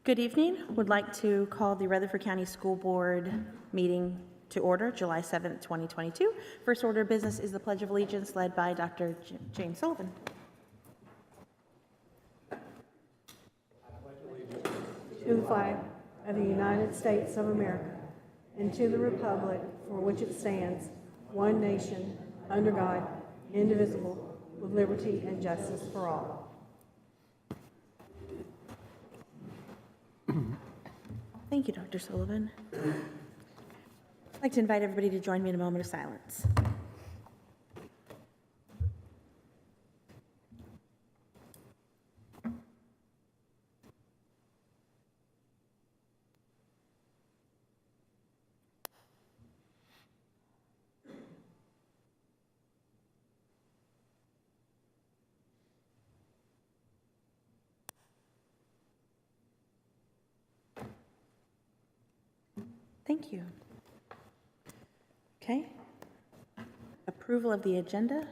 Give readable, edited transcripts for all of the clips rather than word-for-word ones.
Good evening. Would like to call the Rutherford County School Board meeting to order, July 7th, 2022. First order of business is the Pledge of Allegiance led by Dr. James Sullivan. To the flag of the United States of America and to the republic for which it stands, one nation, under God, indivisible, with liberty and justice for all. Thank you, Dr. Sullivan. I'd like to invite everybody to join me in a moment of silence. Thank you. Okay. Approval of the agenda.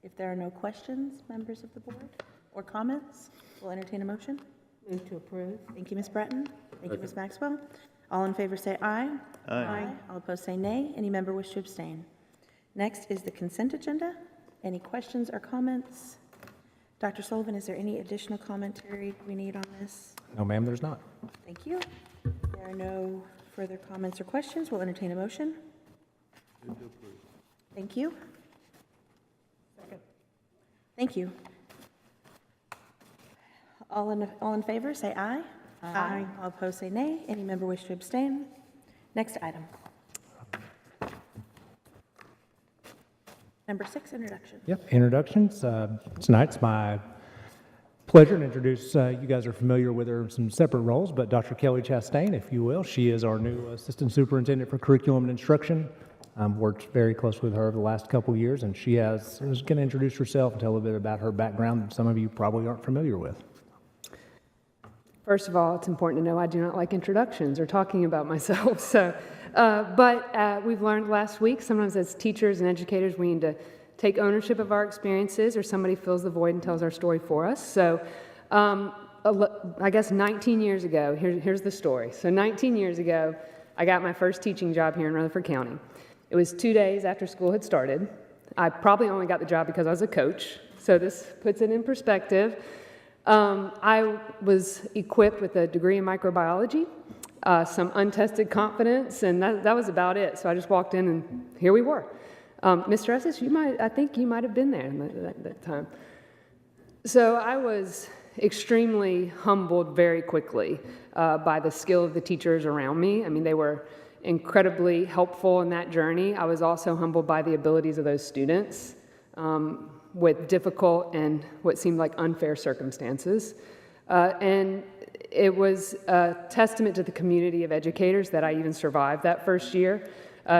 If there are no questions, members of the board, or comments, we'll entertain a motion. Move to approve. Thank you, Ms. Breton. Thank you, Ms. Maxwell. All in favor say aye. Aye. All opposed say nay. Any member wish to abstain? Next is the consent agenda. Any questions or comments? Dr. Sullivan, is there any additional commentary we need on this? No, ma'am, there's not. Thank you. If there are no further comments or questions, we'll entertain a motion. Thank you. Second. Thank you. All in favor, say aye. Aye. All opposed, say nay. Any member wish to abstain? Next item. Number 6, introduction. Yep, introductions. Tonight it's my pleasure to introduce, you guys are familiar with her in some separate roles, but Dr. Kelly Chastain, if you will. She is our new Assistant Superintendent for Curriculum and Instruction. Worked very close with her over the last couple of years, and she is going to introduce herself and tell a little bit about her background that some of you probably aren't familiar with. First of all, it's important to know I do not like introductions or talking about myself. But we've learned last week, sometimes as teachers and educators, we need to take ownership of our experiences, or somebody fills the void and tells our story for us. So I guess 19 years ago, here's the story. So 19 years ago, I got my first teaching job here in Rutherford County. It was 2 days after school had started. I probably only got the job because I was a coach, so this puts it in perspective. I was equipped with a degree in microbiology, some untested confidence, and that was about it. So I just walked in, and here we were. Mr. Estes, I think you might have been there at that time. So I was extremely humbled very quickly by the skill of the teachers around me. I mean, they were incredibly helpful in that journey. I was also humbled by the abilities of those students with difficult and what seemed like unfair circumstances. And it was a testament to the community of educators that I even survived that first year.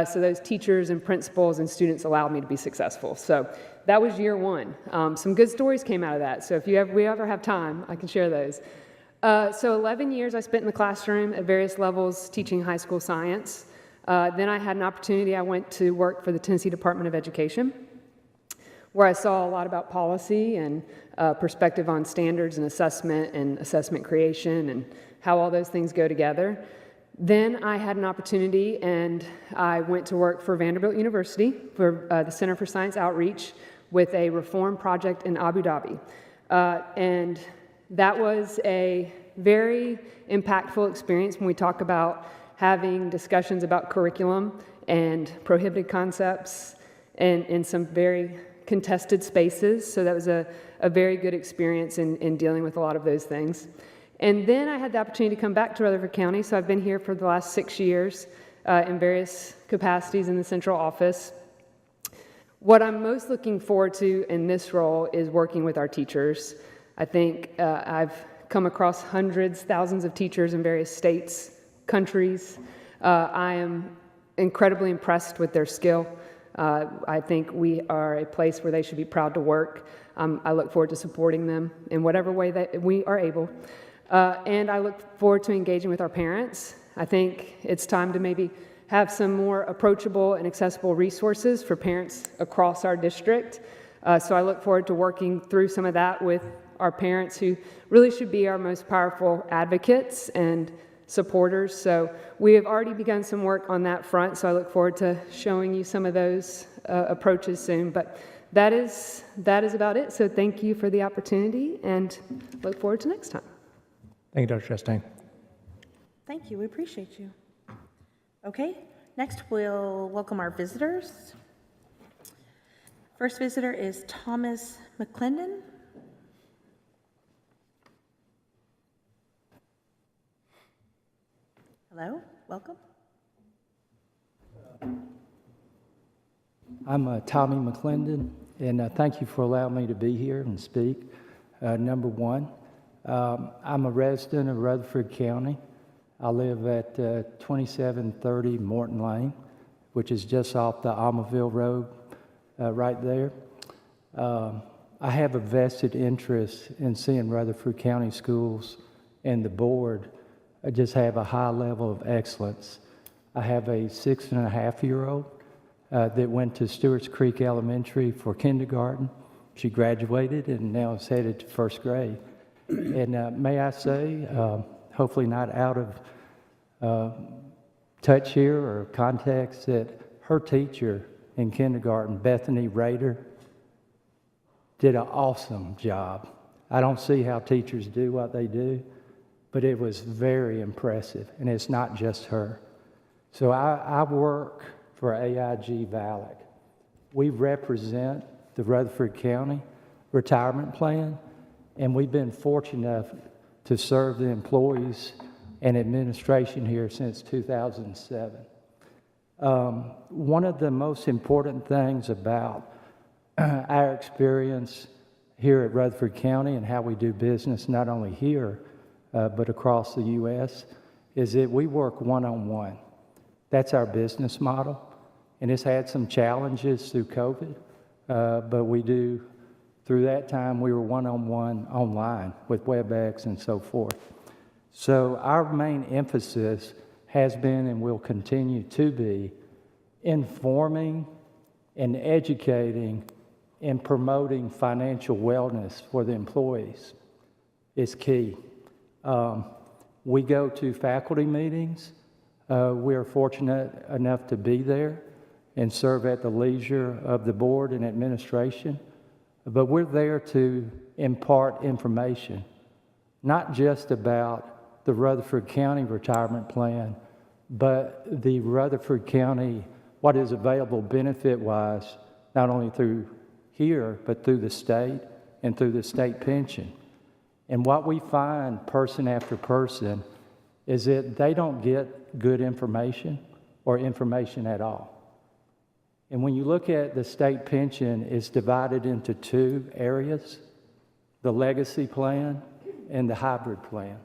So those teachers and principals and students allowed me to be successful. So that was year one. Some good stories came out of that. So if we ever have time, I can share those. So 11 years I spent in the classroom at various levels teaching high school science. Then I had an opportunity. I went to work for the Tennessee Department of Education, where I saw a lot about policy and perspective on standards and assessment creation and how all those things go together. Then I had an opportunity, and I went to work for Vanderbilt University for the Center for Science Outreach with a reform project in Abu Dhabi. And that was a very impactful experience when we talk about having discussions about curriculum and prohibited concepts and in some very contested spaces. So that was a very good experience in dealing with a lot of those things. And then I had the opportunity to come back to Rutherford County, so I've been here for the last 6 years in various capacities in the central office. What I'm most looking forward to in this role is working with our teachers. I think I've come across hundreds, thousands of teachers in various states, countries. I am incredibly impressed with their skill. I think we are a place where they should be proud to work. I look forward to supporting them in whatever way that we are able. And I look forward to engaging with our parents. I think it's time to maybe have some more approachable and accessible resources for parents across our district. So I look forward to working through some of that with our parents, who really should be our most powerful advocates and supporters. So we have already begun some work on that front, so I look forward to showing you some of those approaches soon. But that is about it. So thank you for the opportunity, and look forward to next time. Thank you, Dr. Chastain. Thank you, we appreciate you. Okay, next we'll welcome our visitors. First visitor is Thomas McClendon. Hello, welcome. I'm Tommy McClendon, and thank you for allowing me to be here and speak. Number one, I'm a resident of Rutherford County. I live at 2730 Morton Lane, which is just off the Almaville Road right there. I have a vested interest in seeing Rutherford County Schools and the board just have a high level of excellence. I have a 6.5-year-old that went to Stewart's Creek Elementary for kindergarten. She graduated and now is headed to first grade. And may I say, hopefully not out of touch here or context, that her teacher in kindergarten, Bethany Rader, did an awesome job. I don't see how teachers do what they do, but it was very impressive, and it's not just her. So I work for AIG VALIC. We represent the Rutherford County Retirement Plan, and we've been fortunate enough to serve the employees and administration here since 2007. One of the most important things about our experience here at Rutherford County and how we do business, not only here, but across the U.S., is that we work one-on-one. That's our business model, and it's had some challenges through COVID, but we do, through that time, we were one-on-one online with WebEx and so forth. So our main emphasis has been and will continue to be informing and educating and promoting financial wellness for the employees is key. We go to faculty meetings. We are fortunate enough to be there and serve at the leisure of the board and administration. But we're there to impart information, not just about the Rutherford County Retirement Plan, but the Rutherford County, what is available benefit-wise, not only through here, but through the state and through the state pension. And what we find person after person is that they don't get good information or information at all. And when you look at the state pension, it's divided into two areas, the legacy plan and the hybrid plan.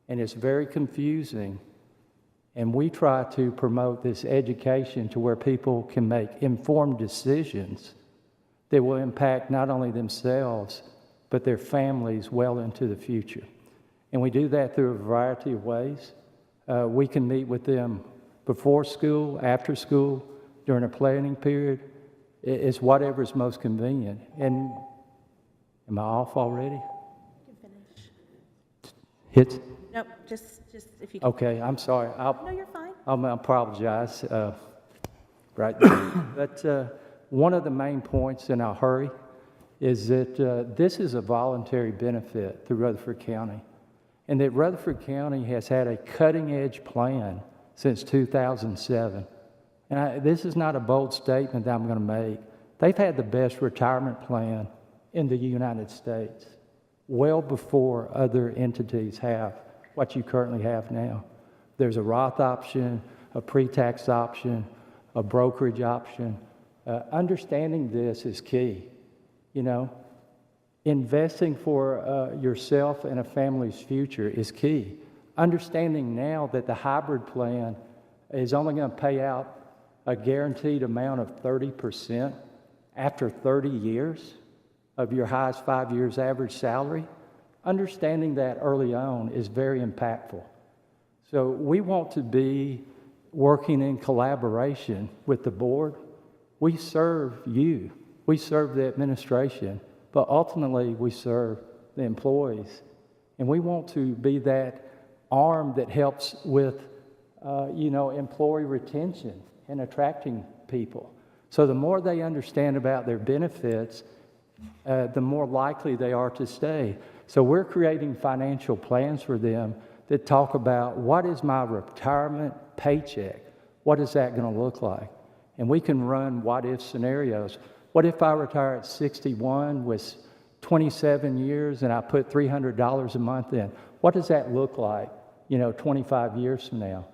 And it's very confusing. And we try to promote this education to where people can make informed decisions that will impact not only themselves, but their families well into the future. And we do that through a variety of ways. We can meet with them before school, after school, during a planning period. It's whatever's most convenient. And am I off already? You can finish. Hits? Nope, just if you can. Okay, I'm sorry. No, you're fine. I apologize right there. But one of the main points, and I'll hurry, is that this is a voluntary benefit through Rutherford County, and that Rutherford County has had a cutting-edge plan since 2007. And this is not a bold statement that I'm going to make. They've had the best retirement plan in the United States, well before other entities have what you currently have now. There's a Roth option, a pre-tax option, a brokerage option. Understanding this is key. You know, investing for yourself and a family's future is key. Understanding now that the hybrid plan is only going to pay out a guaranteed amount of 30% after 30 years of your highest 5 years average salary, understanding that early on is very impactful. So we want to be working in collaboration with the board. We serve you. We serve the administration, but ultimately we serve the employees. And we want to be that arm that helps with, employee retention and attracting people. So the more they understand about their benefits, the more likely they are to stay. So we're creating financial plans for them that talk about what is my retirement paycheck? What is that going to look like? And we can run what-if scenarios. What if I retire at 61 with 27 years and I put $300 a month in? What does that look like, 25 years from now?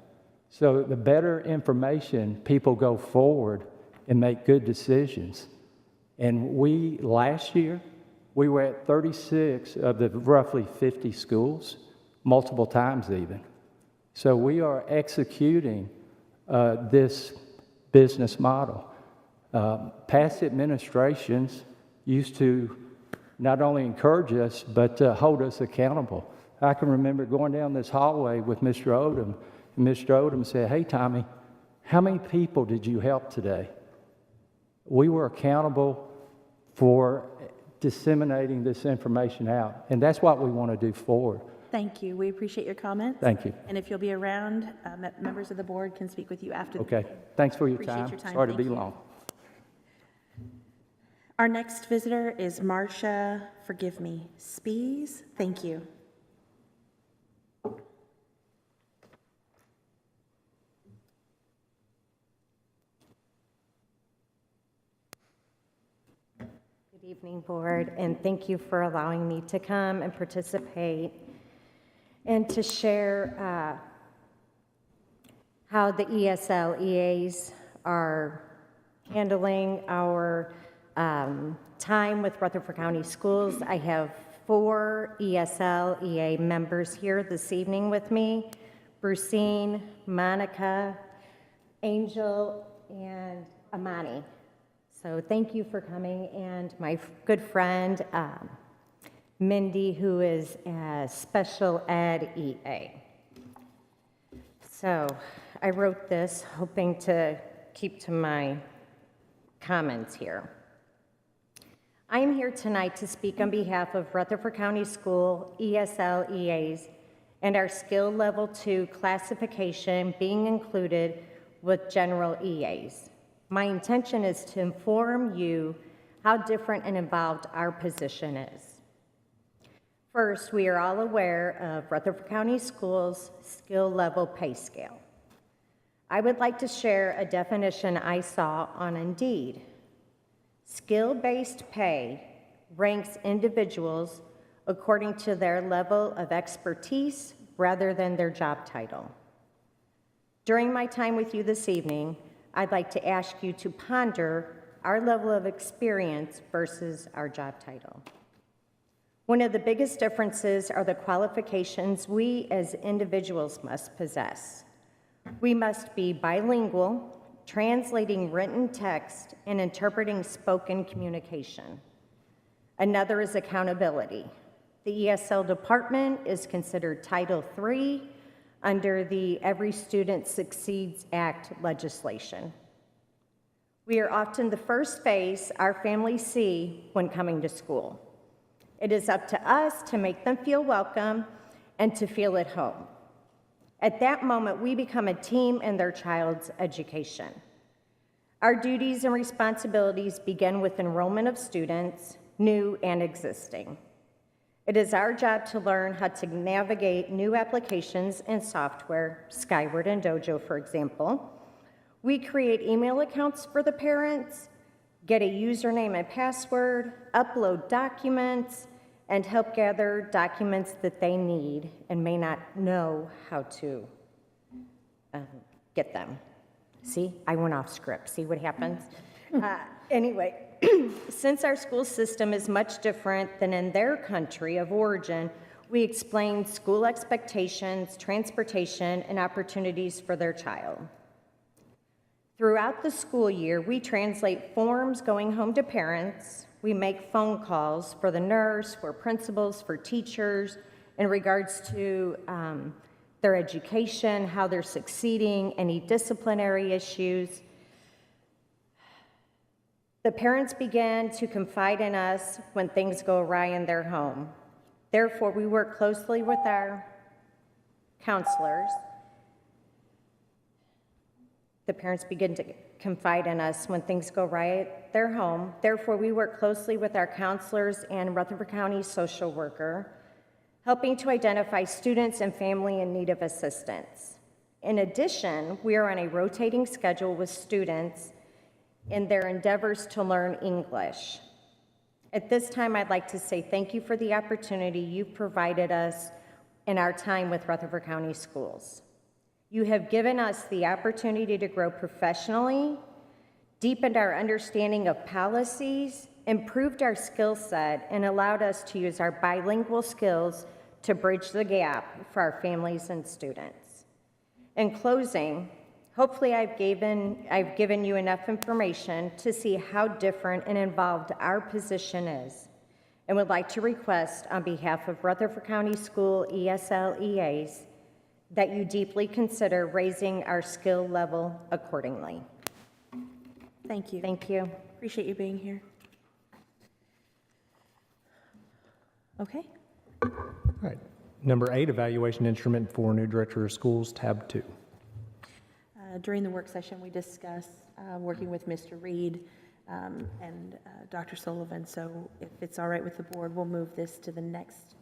So the better information, people go forward and make good decisions. And last year, we were at 36 of the roughly 50 schools, multiple times even. So we are executing this business model. Past administrations used to not only encourage us, but hold us accountable. I can remember going down this hallway with Mr. Odom, and Mr. Odom said, "Hey, Tommy, how many people did you help today?" We were accountable for disseminating this information out, and that's what we want to do forward. Thank you. We appreciate your comments. Thank you. And if you'll be around, members of the board can speak with you after the Okay. meeting. Thanks for your Appreciate time. your time. Sorry to Thank be you. long. Our next visitor is Marcia, forgive me, Spees. Thank you. Good evening, Board, and thank you for allowing me to come and participate and to share how the ESL EAs are handling our time with Rutherford County Schools. I have 4 ESL EA members here this evening with me: Brucine, Monica, Angel, and Amani. So thank you for coming, and my good friend, Mindy, who is a special ed EA. So I wrote this hoping to keep to my comments here. I am here tonight to speak on behalf of Rutherford County School ESL EAs and our skill level 2 classification being included with general EAs. My intention is to inform you how different and involved our position is. First, we are all aware of Rutherford County Schools' skill level pay scale. I would like to share a definition I saw on Indeed. Skill-based pay ranks individuals according to their level of expertise rather than their job title. During my time with you this evening, I'd like to ask you to ponder our level of experience versus our job title. One of the biggest differences are the qualifications we as individuals must possess. We must be bilingual, translating written text and interpreting spoken communication. Another is accountability. The ESL department is considered Title III under the Every Student Succeeds Act legislation. We are often the first face our families see when coming to school. It is up to us to make them feel welcome and to feel at home. At that moment, we become a team in their child's education. Our duties and responsibilities begin with enrollment of students, new and existing. It is our job to learn how to navigate new applications and software, Skyward and Dojo, for example. We create email accounts for the parents, get a username and password, upload documents, and help gather documents that they need and may not know how to get them. See, I went off script. See what happens? Anyway, since our school system is much different than in their country of origin, we explain school expectations, transportation, and opportunities for their child. Throughout the school year, we translate forms going home to parents. We make phone calls for the nurse, for principals, for teachers, in regards to their education, how they're succeeding, any disciplinary issues. The parents begin to confide in us when things go awry in their home. Therefore, we work closely with our counselors. The parents begin to confide in us when things go right at their home. Therefore, we work closely with our counselors and Rutherford County social worker, helping to identify students and family in need of assistance. In addition, we are on a rotating schedule with students in their endeavors to learn English. At this time, I'd like to say thank you for the opportunity you've provided us in our time with Rutherford County Schools. You have given us the opportunity to grow professionally, deepened our understanding of policies, improved our skill set, and allowed us to use our bilingual skills to bridge the gap for our families and students. In closing, hopefully I've given you enough information to see how different and involved our position is, and would like to request on behalf of Rutherford County School ESL EAs that you deeply consider raising our skill level accordingly. Thank you. Thank you. Appreciate you being here. Okay. All right. Number 8, evaluation instrument for new director of schools, tab 2. During the work session, we discussed working with Mr. Reed and Dr. Sullivan, so if it's all right with the board, we'll move this to the next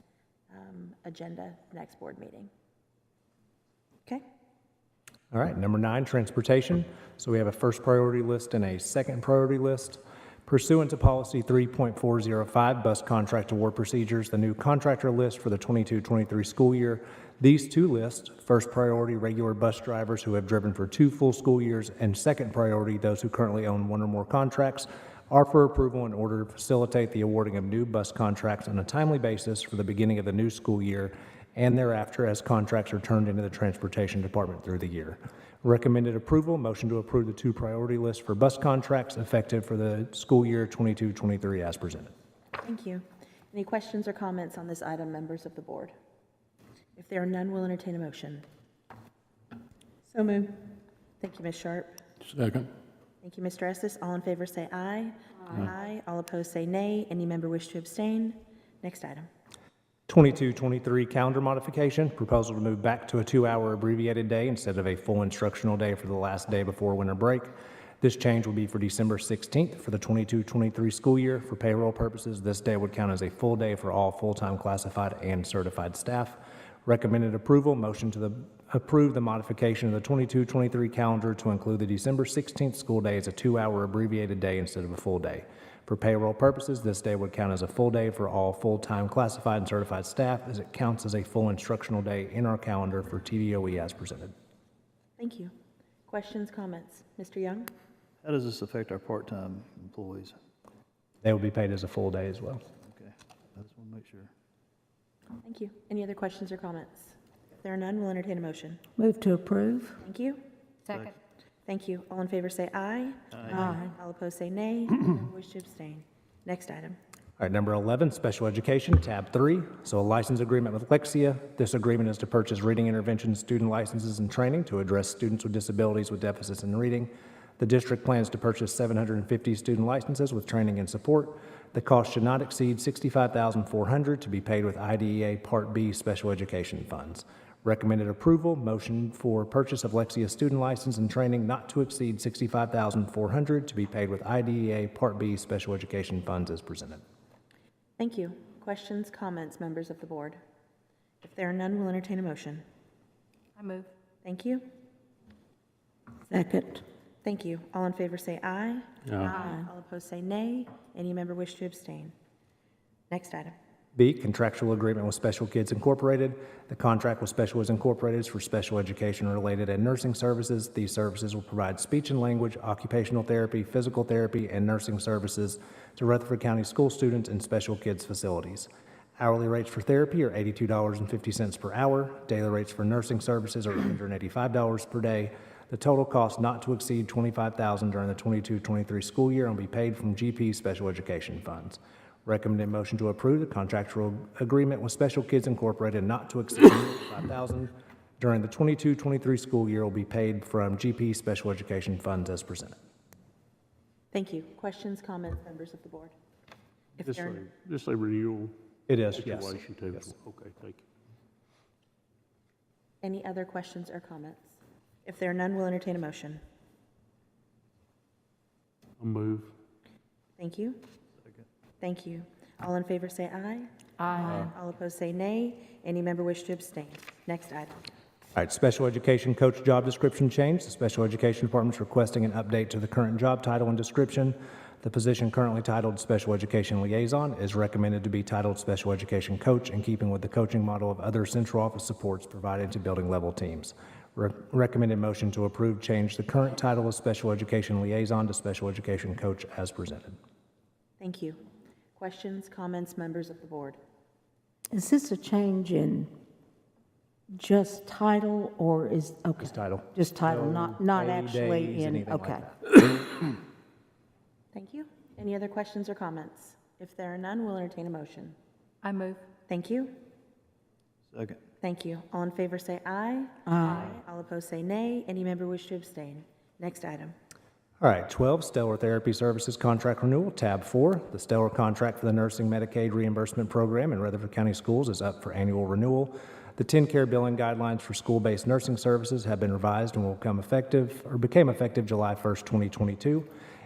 agenda, next board meeting. Okay? All right, number 9, transportation. So we have a first priority list and a second priority list. Pursuant to policy 3.405, bus contract award procedures, the new contractor list for the 22-23 school year. These two lists, first priority, regular bus drivers who have driven for 2 full school years, and second priority, those who currently own 1 or more contracts, are for approval in order to facilitate the awarding of new bus contracts on a timely basis for the beginning of the new school year and thereafter as contracts are turned into the Transportation Department through the year. Recommended approval, motion to approve the 2 priority lists for bus contracts effective for the school year 22-23 as presented. Thank you. Any questions or comments on this item, members of the board? If there are none, we'll entertain a motion. So moved. Thank you, Ms. Sharp. Second. Thank you, Mr. Estes. All in favor say aye. Aye. All opposed say nay. Any member wish to abstain? Next item. 22-23 calendar modification, proposal to move back to a 2-hour abbreviated day instead of a full instructional day for the last day before winter break. This change will be for December 16th for the 22-23 school year. For payroll purposes, this day would count as a full day for all full-time classified and certified staff. Recommended approval, motion to approve the modification of the 22-23 calendar to include the December 16th school day as a 2-hour abbreviated day instead of a full day. For payroll purposes, this day would count as a full day for all full-time classified and certified staff, as it counts as a full instructional day in our calendar for TDOE as presented. Thank you. Questions, comments? Mr. Young? How does this affect our part-time employees? They will be paid as a full day as well. Okay, I just want to make sure. Thank you. Any other questions or comments? If there are none, we'll entertain a motion. Move to approve. Thank you. Second. Thank you. All in favor say aye. Aye. All opposed say nay. Anyone wish to abstain? Next item. All right, number 11, special education, tab 3. So a license agreement with Lexia. This agreement is to purchase reading intervention student licenses and training to address students with disabilities with deficits in reading. The district plans to purchase 750 student licenses with training and support. The cost should not exceed $65,400 to be paid with IDEA Part B special education funds. Recommended approval, motion for purchase of Lexia student license and training not to exceed $65,400 to be paid with IDEA Part B special education funds as presented. Thank you. Questions, comments, members of the board? If there are none, we'll entertain a motion. I move. Thank you. Second. Thank you. All in favor say aye. Aye. All opposed say nay. Any member wish to abstain? Next item. B, contractual agreement with Special Kids Incorporated. The contract with Special Kids Incorporated is for special education-related and nursing services. These services will provide speech and language, occupational therapy, physical therapy, and nursing services to Rutherford County school students in special kids facilities. Hourly rates for therapy are $82.50 per hour. Daily rates for nursing services are $185 per day. The total cost not to exceed $25,000 during the 22-23 school year and will be paid from GP special education funds. Recommended motion to approve the contractual agreement with Special Kids Incorporated not to exceed $5,000 during the 22-23 school year will be paid from GP special education funds as presented. Thank you. Questions, comments, members of the board? If Just there a, are just a renewal It is, yes. situation too. Yes. Okay, thank you. Any other questions or comments? If there are none, we'll entertain a motion. I'll move. Thank you. Second. Thank you. All in favor say aye. Aye. All opposed say nay. Any member wish to abstain? Next item. All right, special education coach job description change. The special education department is requesting an update to the current job title and description. The position currently titled special education liaison is recommended to be titled special education coach, in keeping with the coaching model of other central office supports provided to building level teams. Recommended motion to approve change the current title of special education liaison to special education coach as presented. Thank you. Questions, comments, members of the board? Is this a change in just title, or is, okay? Just title. Just title, No not pay actually days, in, anything like okay. that. Thank you. Any other questions or comments? If there are none, we'll entertain a motion. I move. Thank you. Second. Thank you. All in favor say aye. Aye. All opposed say nay. Any member wish to abstain? Next item. All right, 12, Stellar Therapy Services Contract Renewal, tab 4. The Stellar contract for the Nursing Medicaid Reimbursement Program in Rutherford County Schools is up for annual renewal. The TennCare billing guidelines for school-based nursing services have been revised and will became effective July 1st, 2022.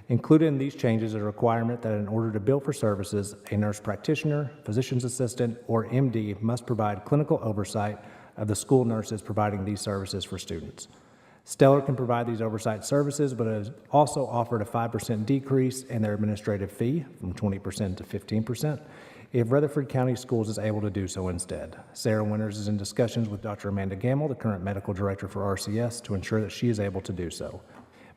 Included in these changes is a requirement that in order to bill for services, a nurse practitioner, physician's assistant, or MD must provide clinical oversight of the school nurses providing these services for students. Stellar can provide these oversight services, but has also offered a 5% decrease in their administrative fee from 20% to 15% if Rutherford County Schools is able to do so instead. Sarah Winters is in discussions with Dr. Amanda Gamble, the current medical director for RCS, to ensure that she is able to do so.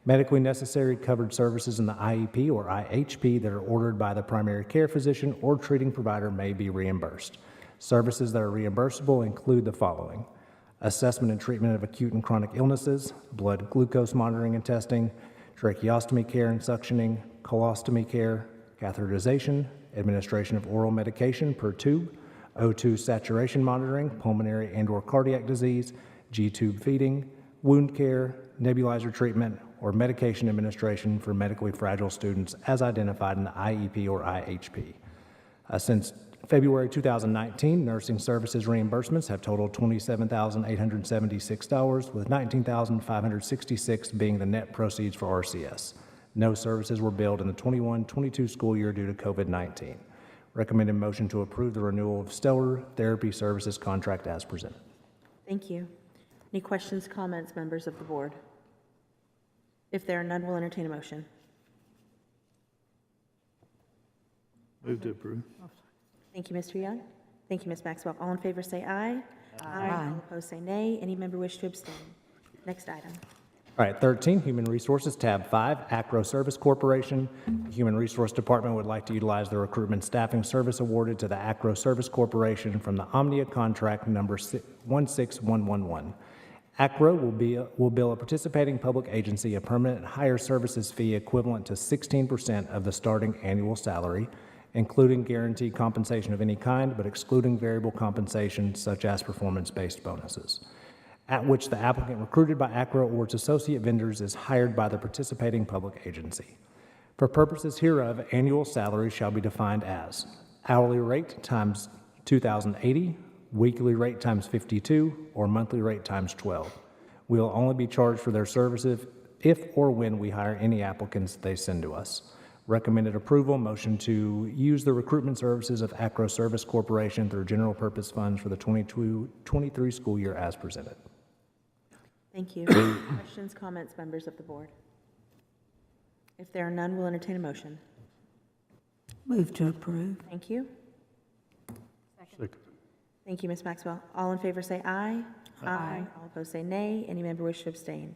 Medically necessary covered services in the IEP or IHP that are ordered by the primary care physician or treating provider may be reimbursed. Services that are reimbursable include the following: assessment and treatment of acute and chronic illnesses, blood glucose monitoring and testing, tracheostomy care and suctioning, colostomy care, catheterization, administration of oral medication per tube, O2 saturation monitoring, pulmonary and/or cardiac disease, G-tube feeding, wound care, nebulizer treatment, or medication administration for medically fragile students as identified in the IEP or IHP. Since February 2019, nursing services reimbursements have totaled $27,876, with $19,566 being the net proceeds for RCS. No services were billed in the 21-22 school year due to COVID-19. Recommended motion to approve the renewal of Stellar Therapy Services contract as presented. Thank you. Any questions, comments, members of the board? If there are none, we'll entertain a motion. Move to approve. Thank you, Mr. Young. Thank you, Ms. Maxwell. All in favor say aye. Aye. All opposed say nay. Any member wish to abstain? Next item. All right, 13, Human Resources, tab 5, Acro Service Corporation. The Human Resource Department would like to utilize the recruitment staffing service awarded to the Acro Service Corporation from the Omnia contract number 16111. Acro will bill a participating public agency a permanent hire services fee equivalent to 16% of the starting annual salary, including guaranteed compensation of any kind, but excluding variable compensation such as performance-based bonuses, at which the applicant recruited by Acro or its associate vendors is hired by the participating public agency. For purposes hereof, annual salary shall be defined as hourly rate times 2,080, weekly rate times 52, or monthly rate times 12. We will only be charged for their services if or when we hire any applicants they send to us. Recommended approval, motion to use the recruitment services of Acro Service Corporation through general purpose funds for the 22-23 school year as presented. Thank you. Questions, comments, members of the board? If there are none, we'll entertain a motion. Move to approve. Thank you. Second. Thank you, Ms. Maxwell. All in favor say aye. Aye. All opposed say nay. Any member wish to abstain?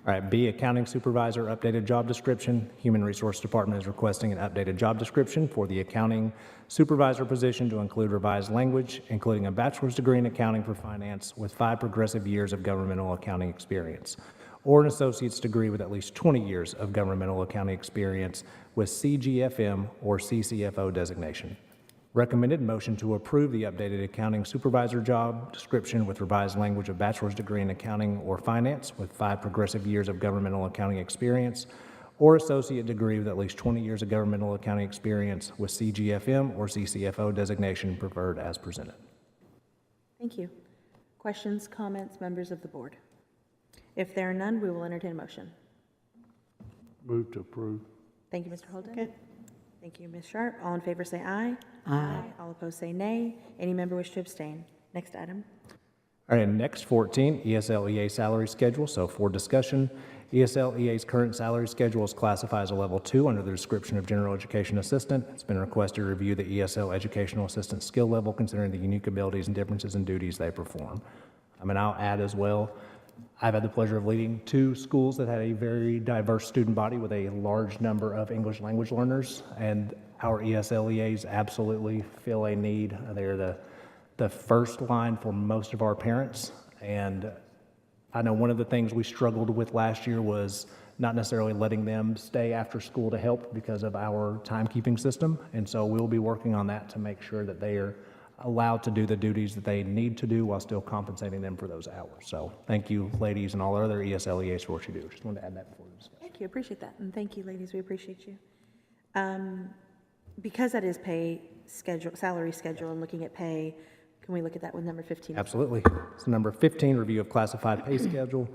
All right, B, Accounting Supervisor, updated job description. Human Resource Department is requesting an updated job description for the Accounting Supervisor position to include revised language, including a bachelor's degree in accounting for finance with 5 progressive years of governmental accounting experience, or an associate's degree with at least 20 years of governmental accounting experience with CGFM or CCFO designation. Recommended motion to approve the updated accounting supervisor job description with revised language of bachelor's degree in accounting or finance with 5 progressive years of governmental accounting experience, or associate degree with at least 20 years of governmental accounting experience with CGFM or CCFO designation preferred as presented. Thank you. Questions, comments, members of the board? If there are none, we will entertain a motion. Move to approve. Thank you, Mr. Holden. Thank you, Ms. Sharp. All in favor say aye. Aye. All opposed say nay. Any member wish to abstain? Next item. All right, and next 14, Esl Ea Salary Schedule. So for discussion, Esl EA's current salary schedule is classified as a level 2 under the description of General Education Assistant. It's been requested to review the ESL Educational Assistant skill level considering the unique abilities and differences in duties they perform. I'll add as well, I've had the pleasure of leading 2 schools that had a very diverse student body with a large number of English language learners, and our ESL EAs absolutely fill a need. They're the first line for most of our parents, and I know one of the things we struggled with last year was not necessarily letting them stay after school to help because of our timekeeping system, and so we'll be working on that to make sure that they are allowed to do the duties that they need to do while still compensating them for those hours. So thank you, ladies, and all our other ESL EAs for what you do. Just wanted to add that before the discussion. Thank you, appreciate that. And thank you, ladies, we appreciate you. Because that is pay schedule, salary schedule, and looking at pay, can we look at that with number 15? Absolutely. So number 15, review of classified pay schedule.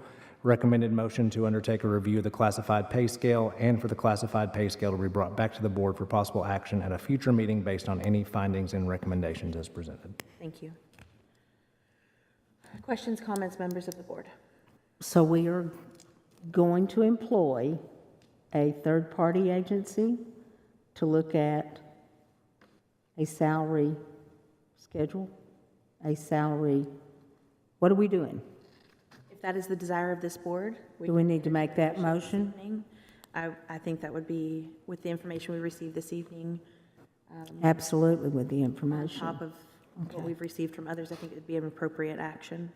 Recommended motion to undertake a review of the classified pay scale and for the classified pay scale to be brought back to the board for possible action at a future meeting based on any findings and recommendations as presented. Thank you. Questions, comments, members of the board? So we are going to employ a third-party agency to look at a salary schedule, a salary, what are we doing? If that is the desire of this board. Do we need to make that motion? I think that would be, with the information we received this evening, Absolutely, with the on information. top of what Okay. we've received from others, I think it'd be an appropriate action.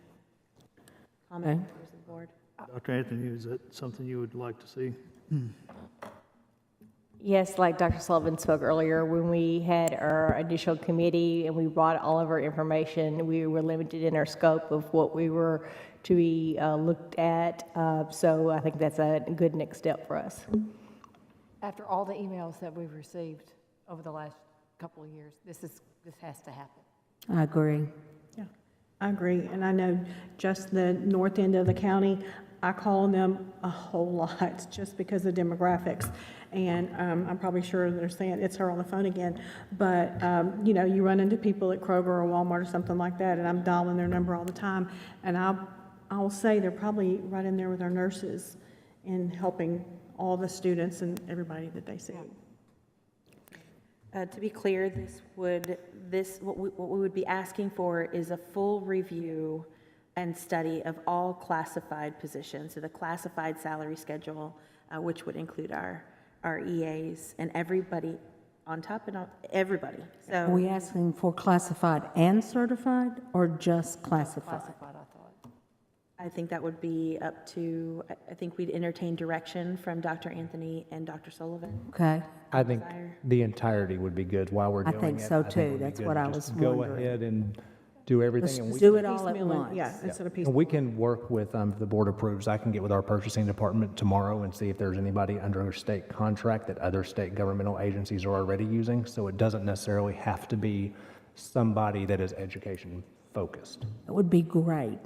Comment, Okay. members of the board? Dr. Anthony, is that something you would like to see? Yes, like Dr. Sullivan spoke earlier, when we had our initial committee and we brought all of our information, we were limited in our scope of what we were to be looked at. So I think that's a good next step for us. After all the emails that we've received over the last couple of years, this has to happen. I agree. Yeah, I agree. And I know just the north end of the county, I call on them a whole lot just because of demographics. And I'm probably sure they're saying it's her on the phone again. But, you know, you run into people at Kroger or Walmart or something like that, and I'm dialing their number all the time. And I'll say they're probably right in there with our nurses in helping all the students and everybody that they see. To be clear, what we would be asking for is a full review and study of all classified positions, so the classified salary schedule, which would include our EAs and everybody on top and on everybody. Are So we asking for classified and certified, or just classified? Classified, I thought. I think that would be up to, I think we'd entertain direction from Dr. Anthony and Dr. Sullivan. Okay, I think Desire. the entirety would be good while we're I doing it. think so, it too. would be That's good what to I just was go wondering. ahead and do everything. let's and we do can- it all at Piecemeal it, once. yeah, instead of piece. And we can work with, if the board approves, I can get with our purchasing department tomorrow and see if there's anybody under a state contract that other state governmental agencies are already using. So it doesn't necessarily have to be somebody that is education focused. That would be great.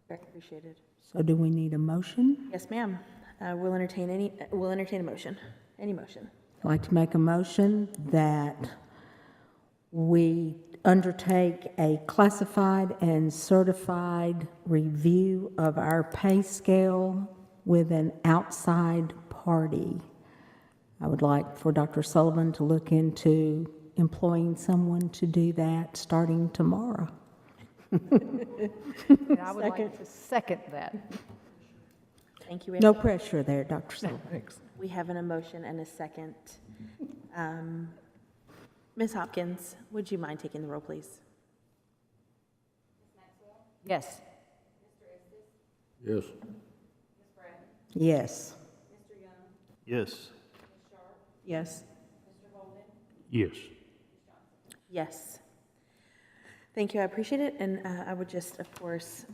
Very appreciated. So do we need a motion? Yes, ma'am. We'll entertain a motion. Any motion. I'd like to make a motion that we undertake a classified and certified review of our pay scale with an outside party. I would like for Dr. Sullivan to look into employing someone to do that starting tomorrow. And I would like to second that. Thank you. No pressure there, Dr. Sullivan. Thanks. We have a motion and a second. Ms. Hopkins, would you mind taking the roll, please? Yes. Yes. Yes. Yes. Yes. Yes. Yes. Thank you, I appreciate it, and I would just, of course,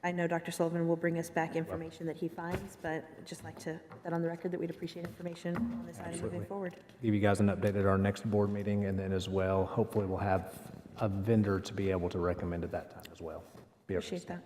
I know Dr. Sullivan will bring us back information that he finds, but I'd just like to put that on the record that we'd appreciate information on this item moving forward. Give you guys an update at our next board meeting, and then as well, hopefully we'll have a vendor to be able to recommend at that time as well. Appreciate that.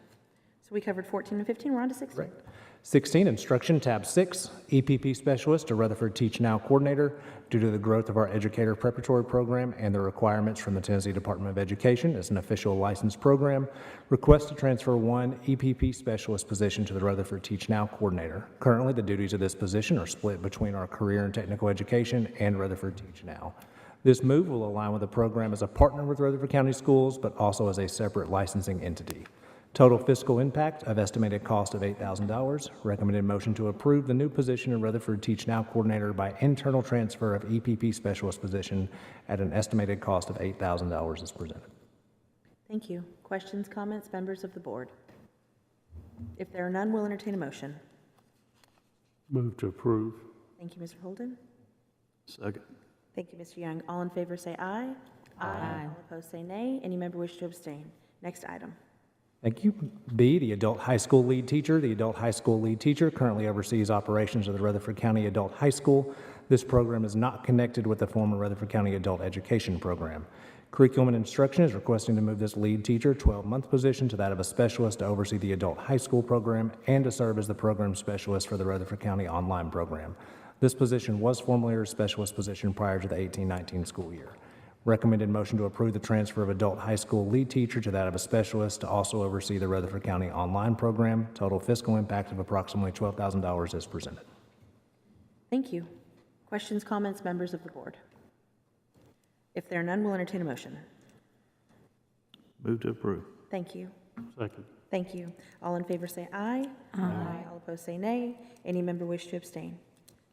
So we covered 14 and 15, we're on to 16. Right. 16, Instruction, Tab 6, EPP Specialist to Rutherford Teach Now Coordinator. Due to the growth of our educator preparatory program and the requirements from the Tennessee Department of Education as an official licensed program, request to transfer one EPP Specialist position to the Rutherford Teach Now Coordinator. Currently, the duties of this position are split between our Career and Technical Education and Rutherford Teach Now. This move will align with the program as a partner with Rutherford County Schools, but also as a separate licensing entity. Total fiscal impact of estimated cost of $8,000. Recommended motion to approve the new position of Rutherford Teach Now Coordinator by internal transfer of EPP Specialist position at an estimated cost of $8,000 as presented. Thank you. Questions, comments, members of the board? If there are none, we'll entertain a motion. Move to approve. Thank you, Mr. Holden. Second. Thank you, Mr. Young. All in favor say aye. Aye. All opposed say nay. Any member wish to abstain? Next item. Thank you. B, the Adult High School Lead Teacher. The Adult High School Lead Teacher currently oversees operations of the Rutherford County Adult High School. This program is not connected with the former Rutherford County Adult Education Program. Curriculum and Instruction is requesting to move this lead teacher 12-month position to that of a specialist to oversee the Adult High School program and to serve as the program specialist for the Rutherford County online program. This position was formerly a specialist position prior to the 18-19 school year. Recommended motion to approve the transfer of adult high school lead teacher to that of a specialist to also oversee the Rutherford County online program. Total fiscal impact of approximately $12,000 as presented. Thank you. Questions, comments, members of the board? If there are none, we'll entertain a motion. Move to approve. Thank you. Second. Thank you. All in favor say aye. Aye. All opposed say nay. Any member wish to abstain?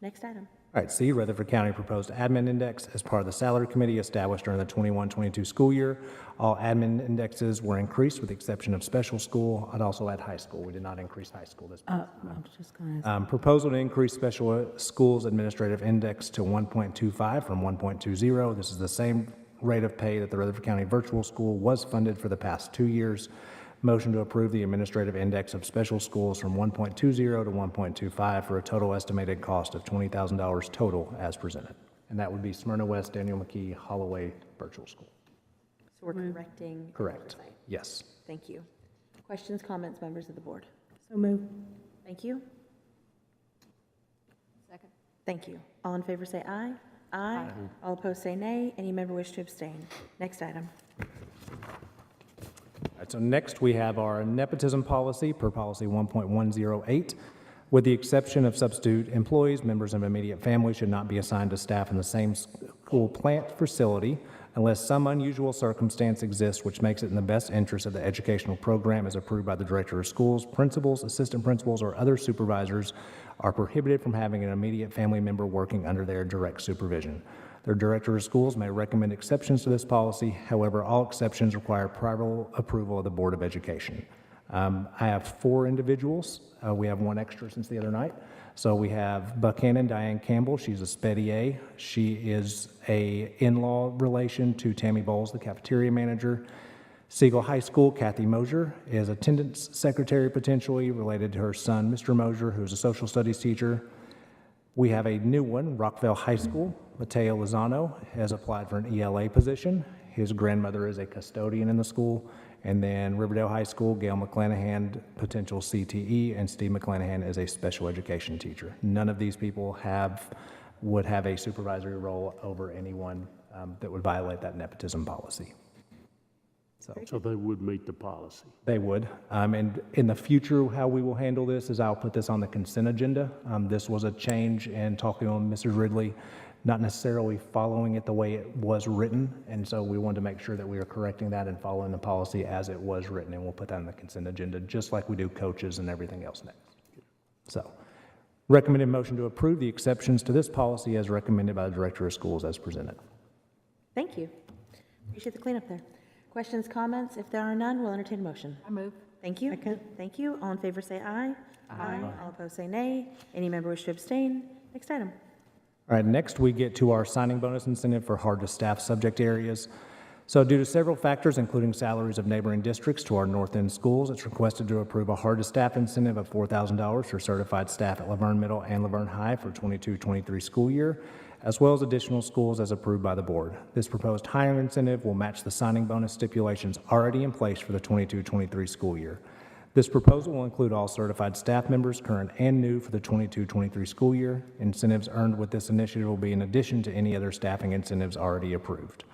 Next item. All right, C, Rutherford County proposed admin index as part of the salary committee established during the 21-22 school year. All admin indexes were increased with the exception of special school. I'd also add high school. We did not increase high school this month. I was just going to ask. Proposal to increase special schools administrative index to 1.25 from 1.20. This is the same rate of pay that the Rutherford County Virtual School was funded for the past 2 years. Motion to approve the administrative index of special schools from 1.20 to 1.25 for a total estimated cost of $20,000 total as presented. And that would be Smyrna West, Daniel McKee, Holloway Virtual School. So we're correcting. the Correct. oversight. Yes. Thank you. Questions, comments, members of the board? So moved. Thank you. Second. Thank you. All in favor say aye. Aye. All opposed say nay. Any member wish to abstain? Next item. All right, so next we have our nepotism policy per policy 1.108. With the exception of substitute employees, members of immediate family should not be assigned to staff in the same school plant facility unless some unusual circumstance exists which makes it in the best interest of the educational program as approved by the director of schools. Principals, assistant principals, or other supervisors are prohibited from having an immediate family member working under their direct supervision. Their director of schools may recommend exceptions to this policy. However, all exceptions require prior approval of the Board of Education. I have 4 individuals. We have 1 extra since the other night. So we have Buchanan Diane Campbell. She's a spedier. She is a in-law relation to Tammy Bowles, the cafeteria manager. Siegel High School, Kathy Mosier is attendance secretary potentially related to her son, Mr. Mosier, who's a social studies teacher. We have a new one, Rockville High School. Mateo Lozano has applied for an ELA position. His grandmother is a custodian in the school. And then Riverdale High School, Gail McClanahan, potential CTE, and Steve McClanahan is a special education teacher. None of these people would have a supervisory role over anyone that would violate that nepotism policy. So they would meet the policy. They would. And in the future, how we will handle this is I'll put this on the consent agenda. This was a change in talking on Mrs. Ridley, not necessarily following it the way it was written. And so we wanted to make sure that we are correcting that and following the policy as it was written. And we'll put that on the consent agenda, just like we do coaches and everything else next. So recommended motion to approve the exceptions to this policy as recommended by the director of schools as presented. Thank you. Appreciate the cleanup there. Questions, comments? If there are none, we'll entertain a motion. I move. Thank you. Thank you. All in favor say aye. Aye. All opposed say nay. Any member wish to abstain? Next item. All right, next we get to our signing bonus incentive for hard-to-staff subject areas. So due to several factors, including salaries of neighboring districts to our north end schools, it's requested to approve a hard-to-staff incentive of $4,000 for certified staff at Laverne Middle and Laverne High for 22-23 school year, as well as additional schools as approved by the board. This proposed hiring incentive will match the signing bonus stipulations already in place for the 22-23 school year. This proposal will include all certified staff members, current and new, for the 22-23 school year. Incentives earned with this initiative will be in addition to any other staffing incentives already approved.